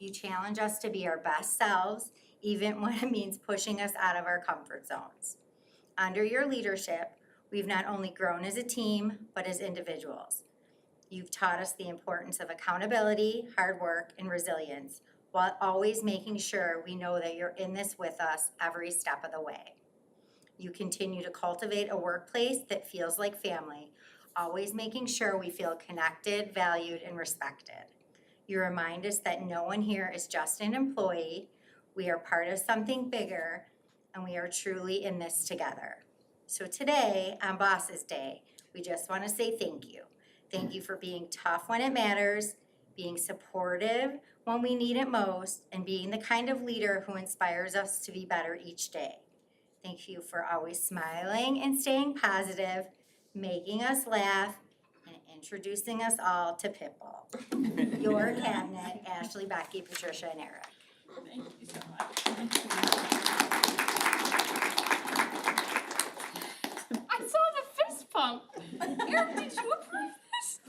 You challenge us to be our best selves, even when it means pushing us out of our comfort zones. Under your leadership, we've not only grown as a team, but as individuals. You've taught us the importance of accountability, hard work, and resilience, while always making sure we know that you're in this with us every step of the way. You continue to cultivate a workplace that feels like family, always making sure we feel connected, valued, and respected. You remind us that no one here is just an employee, we are part of something bigger, and we are truly in this together. So today, on Boss's Day, we just want to say thank you. Thank you for being tough when it matters, being supportive when we need it most, and being the kind of leader who inspires us to be better each day. Thank you for always smiling and staying positive, making us laugh, and introducing us all to Pitbull. Your cabinet, Ashley, Becky, Patricia, and Eric. Thank you so much. I saw the fist fist pump. Eric, did you approve this?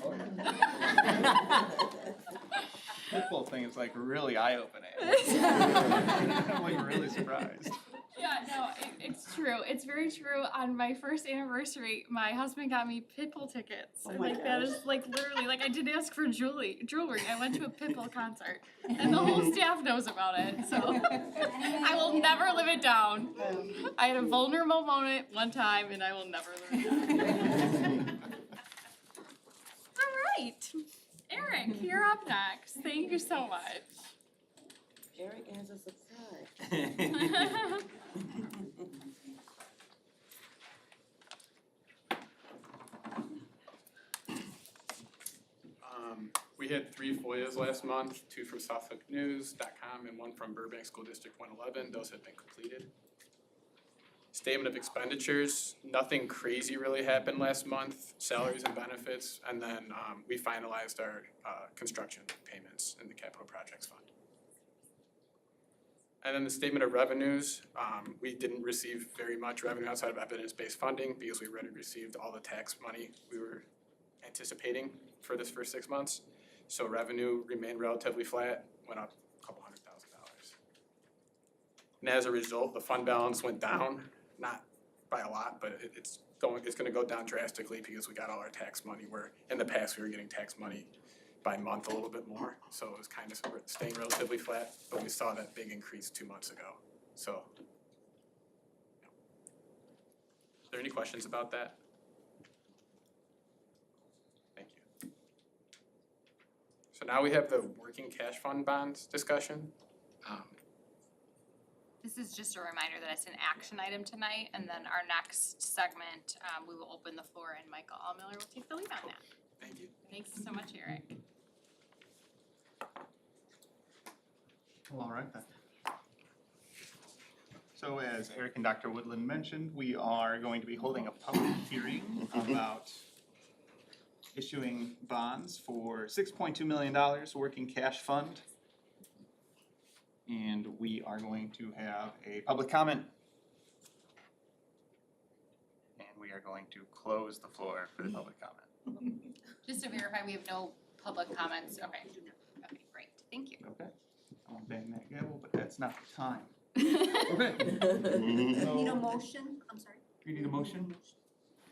This whole thing is like really eye-opening. I'm like really surprised. Yeah, no, it's true. It's very true. On my first anniversary, my husband got me Pitbull tickets. Oh And, my like that gosh. is like literally like I didn't ask for jewelry. I went to a Pitbull concert, and the whole staff knows about it. So I will never live it down. I had a vulnerable moment one time, and I will never live it down. All right, Eric, you're up next. Thank you so much. Eric has a surprise. We had 3 FOIAs last month, 2 from SouthhookNews.com and 1 from Burbank School District 111. Those have been completed. Statement of expenditures, nothing crazy really happened last month, salaries and benefits, and then we finalized our construction payments in the capital projects fund. And then the statement of revenues, we didn't receive very much revenue outside of evidence-based funding because we already received all the tax money we were anticipating for this first 6 months. So revenue remained relatively flat, went up a couple $100,000. And as a result, the fund balance went down, not by a lot, but it's gonna go down drastically because we got all our tax money, where in the past we were getting tax money by month a little bit more, so it was kind of staying relatively flat, but we saw that big increase 2 months ago, so. Yeah. Are there any questions about that? Thank you. So now we have the working cash fund bonds discussion. This is just a reminder that it's an action item tonight, and then our next segment, we will open the floor and Michael Allmiller will take the lead on that. Thank you. Thanks so much, Eric. Well, all right then. So as Eric and Dr. Woodland mentioned, we are going to be holding a public hearing about issuing bonds for $6.2 million working cash fund. And we are going to have a public comment. And we are going to close the floor for the public comment. Just to verify, we have no public comments. Okay. Okay, great. Thank you. Okay. I'll bang that gavel, but that's not the time. Okay. Need a motion? I'm sorry. You need a motion?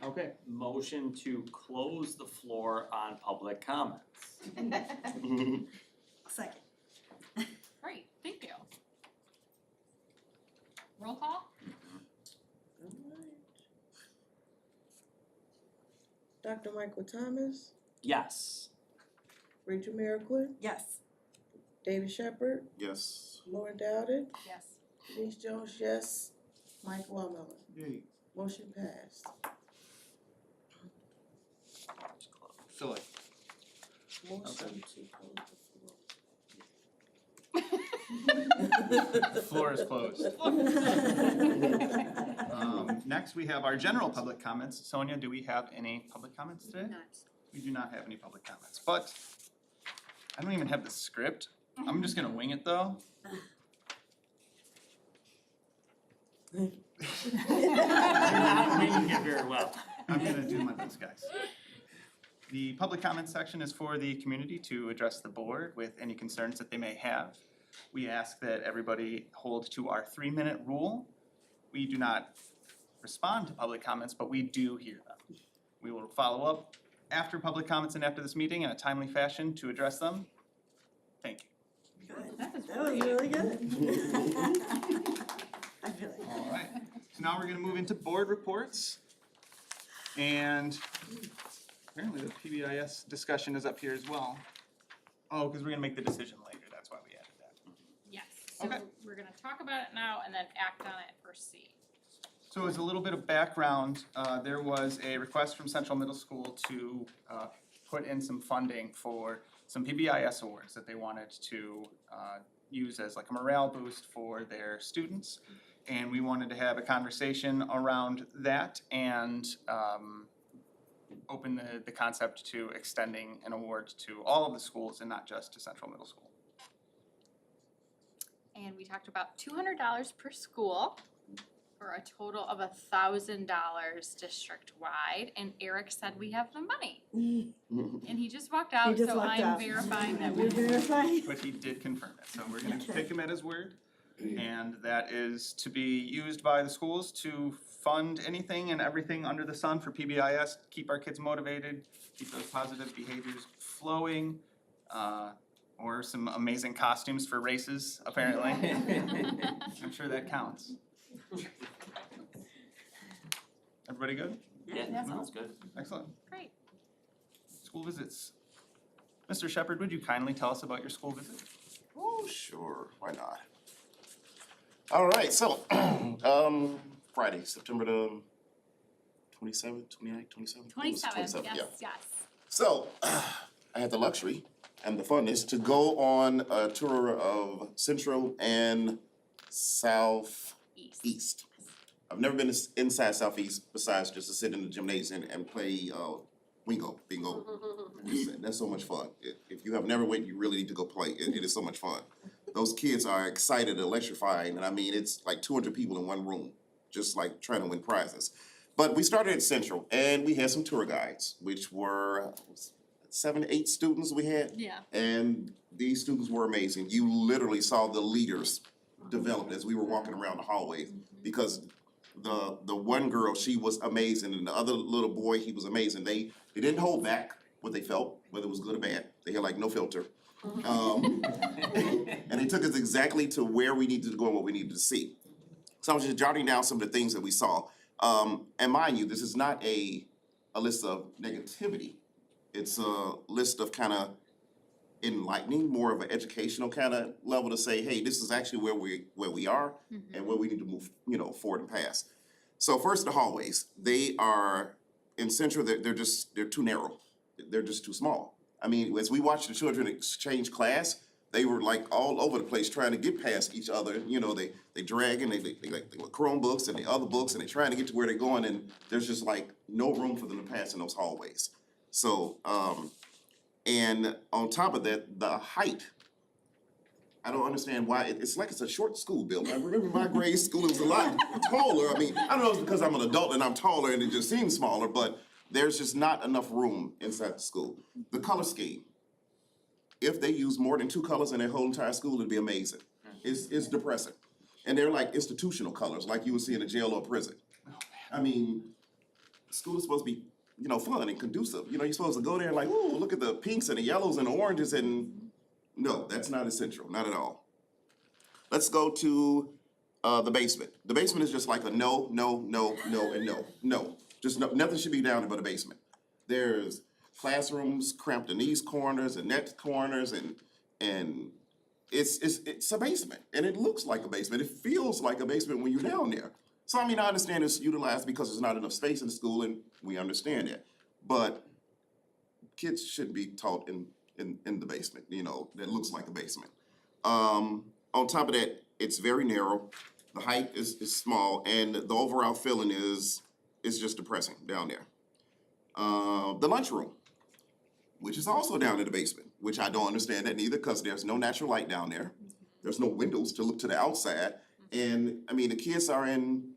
Okay. Motion to close the floor on public comments. Second. Great, thank you. Roll call? Dr. Michael Thomas, Yes. Rachel Merriquin, Yes. David Shepherd, Yes. Lauren Dowden, Yes. Denise Jones, yes, Michael Allmiller. Yay. Motion passed. Philip. Motion Okay. to close the floor. The floor is closed. Next, we have our general public comments. Sonia, do we have any public comments today? We do not have any public comments, but I don't even have the script. I'm just gonna wing it though. You're not winging it very well. I'm gonna do my best, guys. The public comment section is for the community to address the board with any concerns that they may have. We ask that everybody hold to our 3-minute rule. We do not respond to public comments, but we do hear them. We will follow up after public comments and after this meeting in a timely fashion to address them. Thank you. That was really good. I feel like. All right, so now we're gonna move into board reports. And apparently the PBIS discussion is up here as well. Oh, because we're gonna make the decision later, that's why we added that. Yes, so Okay. we're gonna talk about it now and then act on it for C. So as a little bit of background, there was a request from Central Middle School to put in some funding for some PBIS awards that they wanted to use as like a morale boost for their students. And we wanted to have a conversation around that and open the concept to extending an award to all of the schools and not just to Central Middle School. And we talked about $200 per school. for a total of $1,000 district-wide, and Eric said we have the money. And he just walked out, just so walked I'm out. verifying that we. You're verifying? But he did confirm it, so we're gonna Okay. take him at his word. And that is to be used by the schools to fund anything and everything under the sun for PBIS, keep our kids motivated, keep those positive behaviors flowing, or some amazing costumes for races, apparently. I'm sure that counts. Everybody good? Yeah, sounds good. Excellent. Great. School visits. Mr. Shepherd, would you kindly tell us about your school visit? Oh, sure, why not? All right, so, Friday, September the 27th, 29th, 27th? 27, yeah. yes. So, I had the luxury and the funness to go on a tour of Central and Southeast. I've never been inside Southeast besides just to sit in the gymnasium and play bingo. That's so much fun. If you have never went, you really need to go play. It is so much fun. Those kids are excited, electrifying, and I mean, it's like 200 people in one room, just like trying to win prizes. But we started at Central, and we had some tour guides, which were 7, 8 students we had. Yeah. And these students were amazing. You literally saw the leaders develop as we were walking around the hallways, because the one girl, she was amazing, and the other little boy, he was amazing. They didn't hold back what they felt, whether it was good or bad. They had like no filter. And they took us exactly to where we needed to go and what we needed to see. So I was just jotting down some of the things that we saw. And mind you, this is not a list of negativity. It's a list of kind of enlightening, more of an educational kind of level to say, hey, this is actually where we are and where we need to move, forward and past. So first, the hallways. They are in Central. They're too narrow. They're just too small. I mean, as we watched the children exchange class, they were like all over the place trying to get past each other. They dragging, they with Chromebooks and the other books, and they're trying to get to where they're going, and there's just like no room for them to pass in those hallways. So, and on top of that, the height. I don't understand why, it's like it's a short school building. I remember my grade school, it was a lot taller. I mean, I don't know if it's because I'm an adult and I'm taller and it just seems smaller, but there's just not enough room inside the school. The color scheme. If they use more than 2 colors in their whole entire school, it'd be amazing. It's depressing. And they're like institutional colors, like you would see in a jail or prison. I mean, school is supposed to be, fun and conducive. You're supposed to go there and like, ooh, look at the pinks and the yellows and the oranges, and no, that's not essential, not at all. Let's go to the basement. The basement is just like a no, and no. Just nothing should be down there but a basement. There's classrooms cramped in these corners and next corners, and it's a basement, and it looks like a basement. It feels like a basement when you're down there. So I mean, I understand it's utilized because there's not enough space in the school, and we understand that. But kids shouldn't be taught in the basement, that looks like a basement. On top of that, it's very narrow. The height is small, and the overall feeling is just depressing down there. The lunchroom, which is also down in the basement, which I don't understand that neither, because there's no natural light down there. There's no windows to look to the outside. And I mean, the kids are in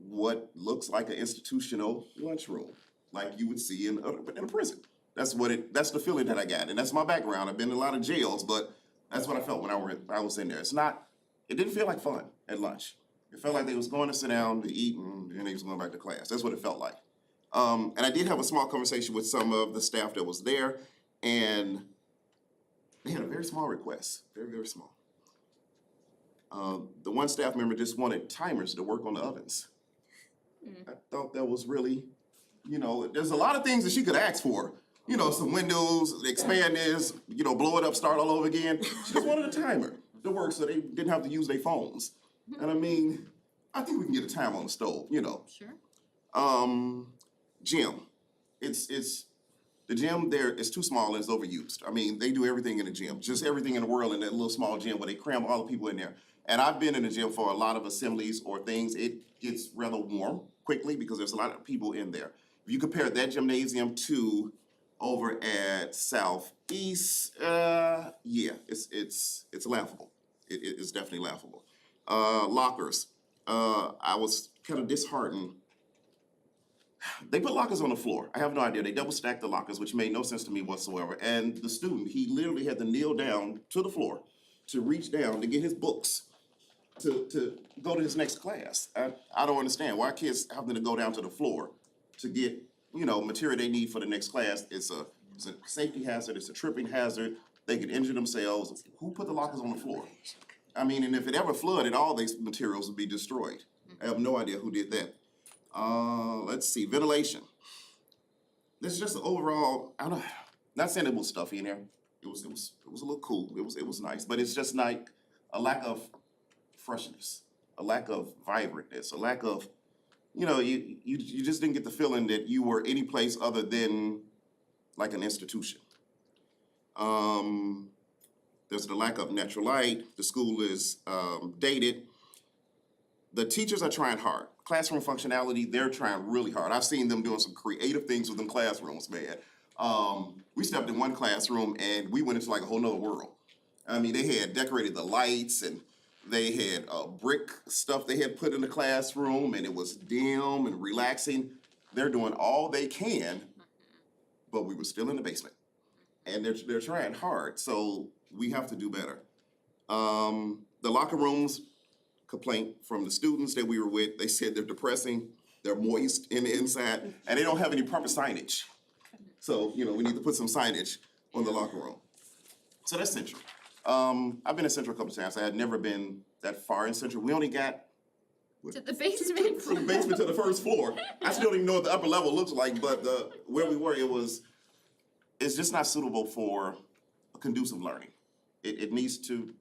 what looks like an institutional lunchroom, like you would see in a prison. That's the feeling that I got, and that's my background. I've been in a lot of jails, but that's what I felt when I was in there. It didn't feel like fun at lunch. It felt like they was going to sit down to eat, and then they was going back to class. That's what it felt like. And I did have a small conversation with some of the staff that was there, and they had a very small request, very, very small. The one staff member just wanted timers to work on the ovens. I thought that was really, there's a lot of things that she could ask for. Some windows, expand this, blow it up, start all over again. She just wanted a timer to work so they didn't have to use their phones. And I mean, I think we can get a timer on the stove, Sure. Gym. The gym there is too small and it's overused. I mean, they do everything in the gym, just everything in the world in that little small gym where they cram all the people in there. And I've been in the gym for a lot of assemblies or things. It gets rather warm quickly because there's a lot of people in there. If you compare that gymnasium to over at Southeast, yeah, it's laughable. It's definitely laughable. Lockers. I was kind of disheartened. They put lockers on the floor. I have no idea. They double stacked the lockers, which made no sense to me whatsoever. And the student, he literally had to kneel down to the floor to reach down to get his books to go to his next class. I don't understand why kids having to go down to the floor to get, material they need for the next class. It's a safety hazard, it's a tripping hazard. They could injure themselves. Who put the lockers on the floor? I mean, and if it ever flooded, all these materials would be destroyed. I have no idea who did that. Let's see, ventilation. This is just an overall, not saying it was stuffy in there. It was a little cool. It was nice, but it's just like a lack of freshness, a lack of vibrantness, a lack of, you just didn't get the feeling that you were any place other than like an institution. There's the lack of natural light. The school is dated. The teachers are trying hard. Classroom functionality, they're trying really hard. I've seen them doing some creative things within classrooms, man. We stepped in one classroom and we went into like a whole nother world. I mean, they had decorated the lights and they had brick stuff they had put in the classroom and it was dim and relaxing. They're doing all they can, but we were still in the basement. And they're trying hard, so we have to do better. The locker rooms, complaint from the students that we were with, they said they're depressing, they're moist in the inside, and they don't have any proper signage. So, we need to put some signage on the locker room. So that's Central. I've been in Central a couple times. I had never been that far in Central. We only got To the basement. from the basement to the first floor. I still don't even know what the upper level looks like, but where we were, it's just not suitable for a conducive learning. It needs to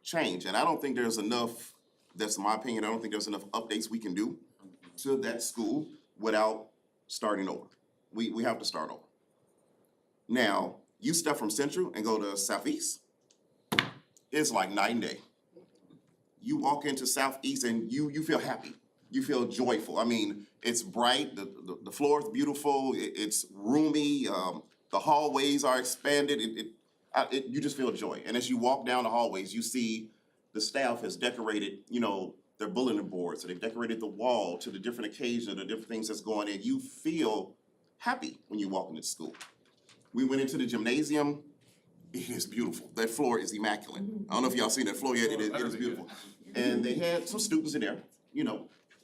change, and I don't think there's enough, that's my opinion, I don't think there's enough updates we can do to that school without starting over. We have to start over. Now, you step from Central and go to Southeast, it's like night and day. You walk into Southeast and you feel happy, you feel joyful. I mean, it's bright, the floor is beautiful, it's roomy, the hallways are expanded, you just feel joy. And as you walk down the hallways, you see the staff has decorated, their bulletin boards, so they've decorated the wall to the different occasions, the different things that's going in. You feel happy when you walk into school. We went into the gymnasium, it is beautiful. That floor is immaculate. I don't know if y'all seen that floor yet, it is beautiful. And they had some students in there,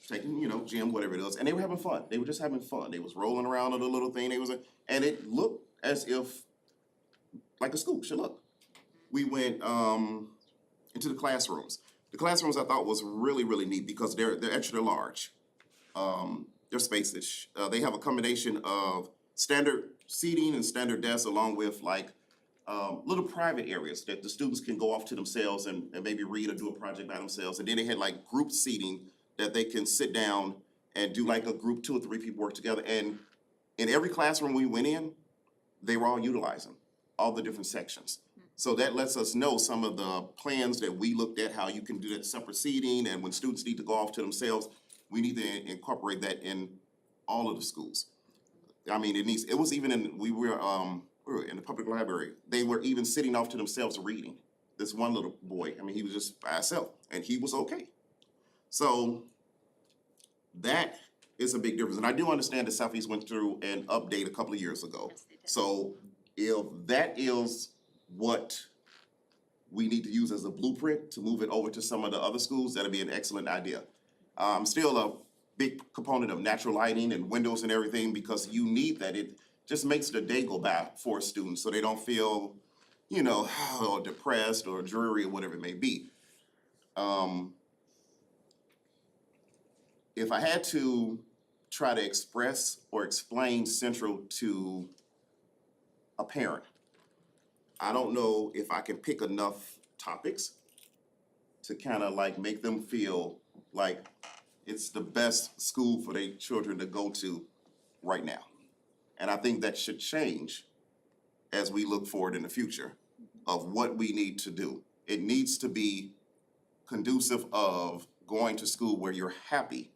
taking, gym, whatever it is, and they were having fun. They were just having fun. They was rolling around on the little thing, and it looked as if like a school should look. We went into the classrooms. The classrooms I thought was really, really neat because they're extra large. They're spacious. They have a combination of standard seating and standard desks along with like little private areas that the students can go off to themselves and maybe read or do a project by themselves. And then they had like group seating that they can sit down and do like a group, 2 or 3 people work together. And in every classroom we went in, they were all utilizing all the different sections. So that lets us know some of the plans that we looked at, how you can do that separate seating, and when students need to go off to themselves, we need to incorporate that in all of the schools. I mean, it was even we were in the public library, they were even sitting off to themselves reading. This one little boy, I mean, he was just by himself, and he was okay. So that is a big difference, and I do understand that Southeast went through an update a couple of years ago. So if that is what we need to use as a blueprint to move it over to some of the other schools, that'd be an excellent idea. I'm still a big component of natural lighting and windows and everything because you need that. It just makes the day go by for students so they don't feel, depressed or dreary or whatever it may be. If I had to try to express or explain Central to a parent, I don't know if I can pick enough topics to kind of like make them feel like it's the best school for their children to go to right now. And I think that should change as we look forward in the future of what we need to do. It needs to be conducive of going to school where you're happy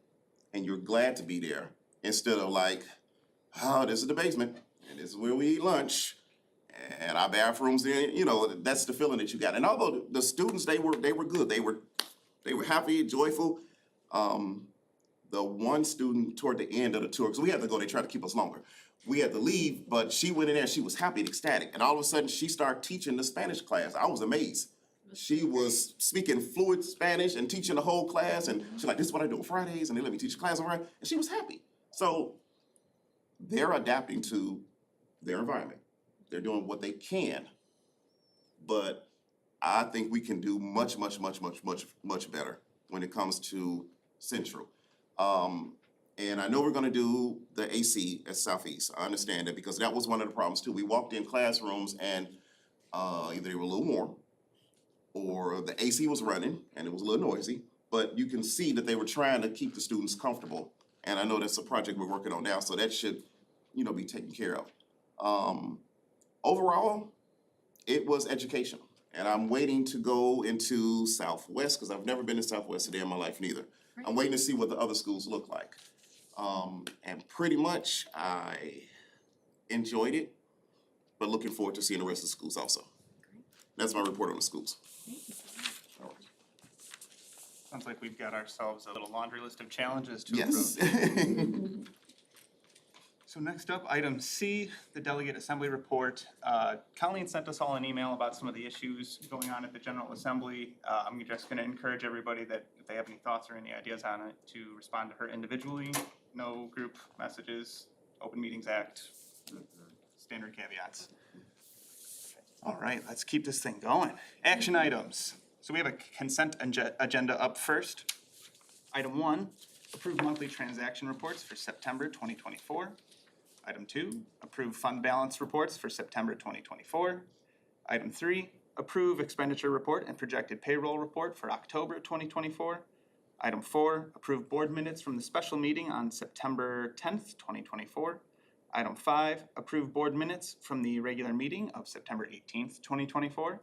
and you're glad to be there instead of like, oh, this is the basement and this is where we eat lunch. And our bathrooms there, that's the feeling that you got. And although the students, they were good. They were happy, joyful. The one student toward the end of the tour, because we had to go, they tried to keep us longer. We had to leave, but she went in there, she was happy and ecstatic, and all of a sudden, she started teaching the Spanish class. I was amazed. She was speaking fluent Spanish and teaching the whole class, and she's like, this is what I do on Fridays, and they let me teach class on Friday, and she was happy. So they're adapting to their environment. They're doing what they can. But I think we can do much better when it comes to Central. And I know we're gonna do the AC at Southeast. I understand that because that was one of the problems too. We walked in classrooms and either they were a little warm or the AC was running and it was a little noisy, but you can see that they were trying to keep the students comfortable. And I know that's a project we're working on now, so that should, be taken care of. Overall, it was educational. And I'm waiting to go into Southwest, because I've never been to Southwest a day in my life neither. I'm waiting to see what the other schools look like. And pretty much I enjoyed it, but looking forward to seeing the rest of the schools also. That's my report on the schools. Sounds like we've got ourselves a little laundry list of challenges to approve. Yes. So next up, item C, the delegate assembly report. Colleen sent us all an email about some of the issues going on at the General Assembly. I'm just gonna encourage everybody that if they have any thoughts or any ideas on it, to respond to her individually. No group messages, Open Meetings Act, standard caveats. All right, let's keep this thing going. Action items. So we have a consent agenda up first. Item 1, approve monthly transaction reports for September 2024. Item 2, approve fund balance reports for September 2024. Item 3, approve expenditure report and projected payroll report for October 2024. Item 4, approve board minutes from the special meeting on September 10th, 2024. Item 5, approve board minutes from the regular meeting of September 18th, 2024.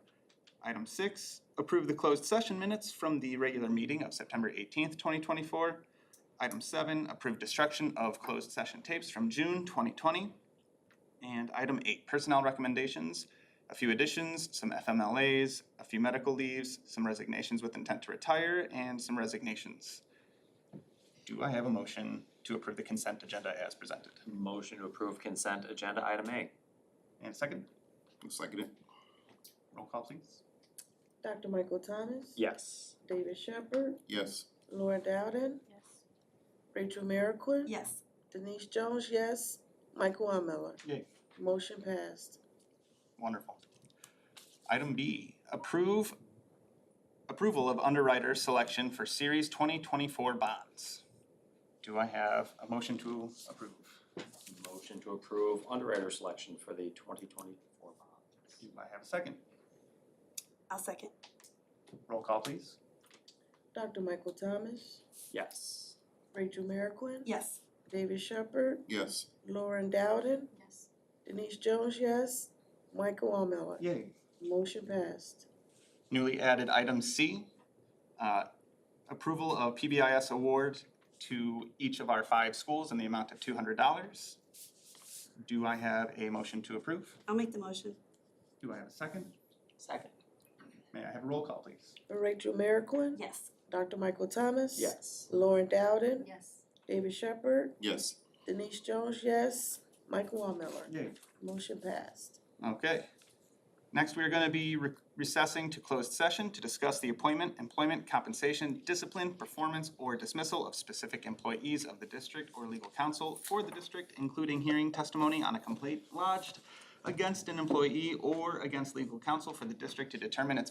Item 6, approve the closed session minutes from the regular meeting of September 18th, 2024. Item 7, approve destruction of closed session tapes from June 2020. And item 8, personnel recommendations, a few additions, some FMLAs, a few medical leaves, some resignations with intent to retire, and some resignations. Do I have a motion to approve the consent agenda as presented? Motion to approve consent agenda item A. And a second? I'll second it. Roll call, please. Dr. Michael Thomas, Yes. David Shepherd, Yes. Laura Dowden, Rachel Merrickwin, Yes. Denise Jones, yes, Michael Miller. Yay. Motion passed. Wonderful. Item B, approval of underwriter selection for Series 2024 bonds. Do I have a motion to approve? Motion to approve underwriter selection for the 2024 bonds. Do I have a second? I'll second. Roll call, please. Dr. Michael Thomas, Yes. Rachel Merrickwin, Yes. David Shepherd, Yes. Lauren Dowden, Yes. Denise Jones, yes, Michael Miller. Yay. Motion passed. Newly added item C, approval of PBIS award to each of our 5 schools in the amount of $200. Do I have a motion to approve? I'll make the motion. Do I have a second? Second. May I have a roll call, please? Rachel Merrickwin, Yes. Dr. Michael Thomas, Yes. Lauren Dowden, Yes. David Shepherd, Yes. Denise Jones, yes, Michael Miller. Yay. Motion passed. Okay. Next, we are going to be recessing to closed session to discuss the appointment, employment, compensation, discipline, performance, or dismissal of specific employees of the district or legal counsel for the district, including hearing testimony on a complaint lodged against an employee or against legal counsel for the district to determine its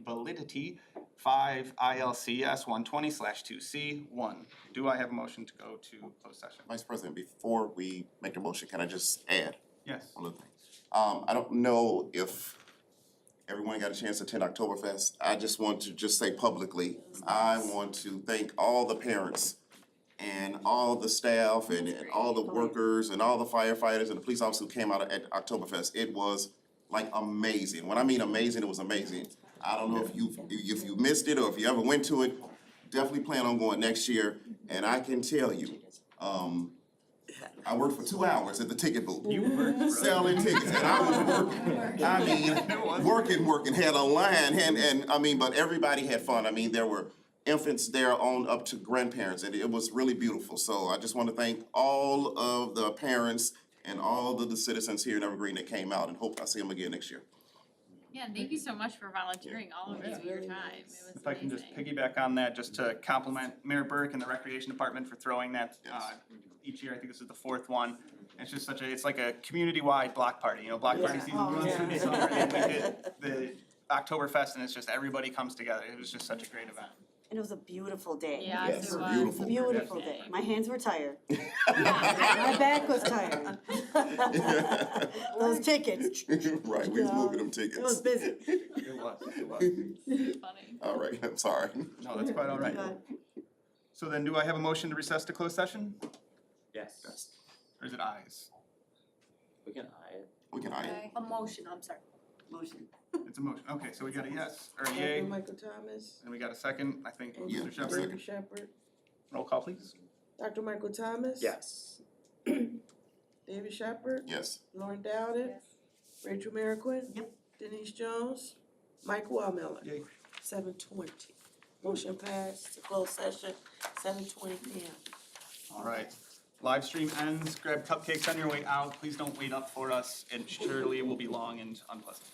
validity, 5 ILCS 120/2C1. Do I have a motion to go to closed session? Vice President, before we make the motion, can I just add Yes. one other thing? I don't know if everyone got a chance to attend Oktoberfest. I just want to just say publicly, I want to thank all the parents and all the staff and all the workers and all the firefighters and the police officers who came out at Oktoberfest. It was like amazing. When I mean amazing, it was amazing. I don't know if you missed it or if you ever went to it, definitely plan on going next year. And I can tell you, I worked for 2 hours at the ticket booth. You worked selling tickets, and I was working, working, had a line, and I mean, but everybody had fun. I mean, there were infants there on up to grandparents, and it was really beautiful. So I just want to thank all of the parents and all of the citizens here in Evergreen that came out, and hope I see them again next year. Yeah, and thank you so much for volunteering all of your time. It was If I can just amazing. piggyback on that, just to compliment Mayor Burke and the Recreation Department for throwing that, each year, I think this is the fourth one. It's just it's like a community-wide block party, you know, block party season runs through the summer, and we did the Oktoberfest, and it's just, everybody comes together. It was just such a great event. And it was a beautiful day. Yes, Yes, it was. beautiful. Beautiful day. My hands were tired. My back was tired. Those tickets. Right, we was moving them tickets. It was busy. It was. Funny. All right, I'm sorry. No, that's quite all right. So then, do I have a motion to recess to closed session? Yes. Or is it ayes? We can eye it. We can eye it. A motion, I'm sorry. Motion. It's a motion. Okay, so we got a yes, or a yay, Dr. Michael Thomas. and we got a second, I think, And Mr. Shepherd. David Shepherd. Roll call, please. Dr. Michael Thomas. Yes. David Shepherd. Yes. Lauren Dowden. Rachel Merrickwin. Yep. Denise Jones. Mike Wallmiller. Yay. 7:20. Motion passed to close session, 7:20 PM. All right. Live stream ends. Grab cupcakes on your way out. Please don't wait up for us. It surely will be long and unpleasant.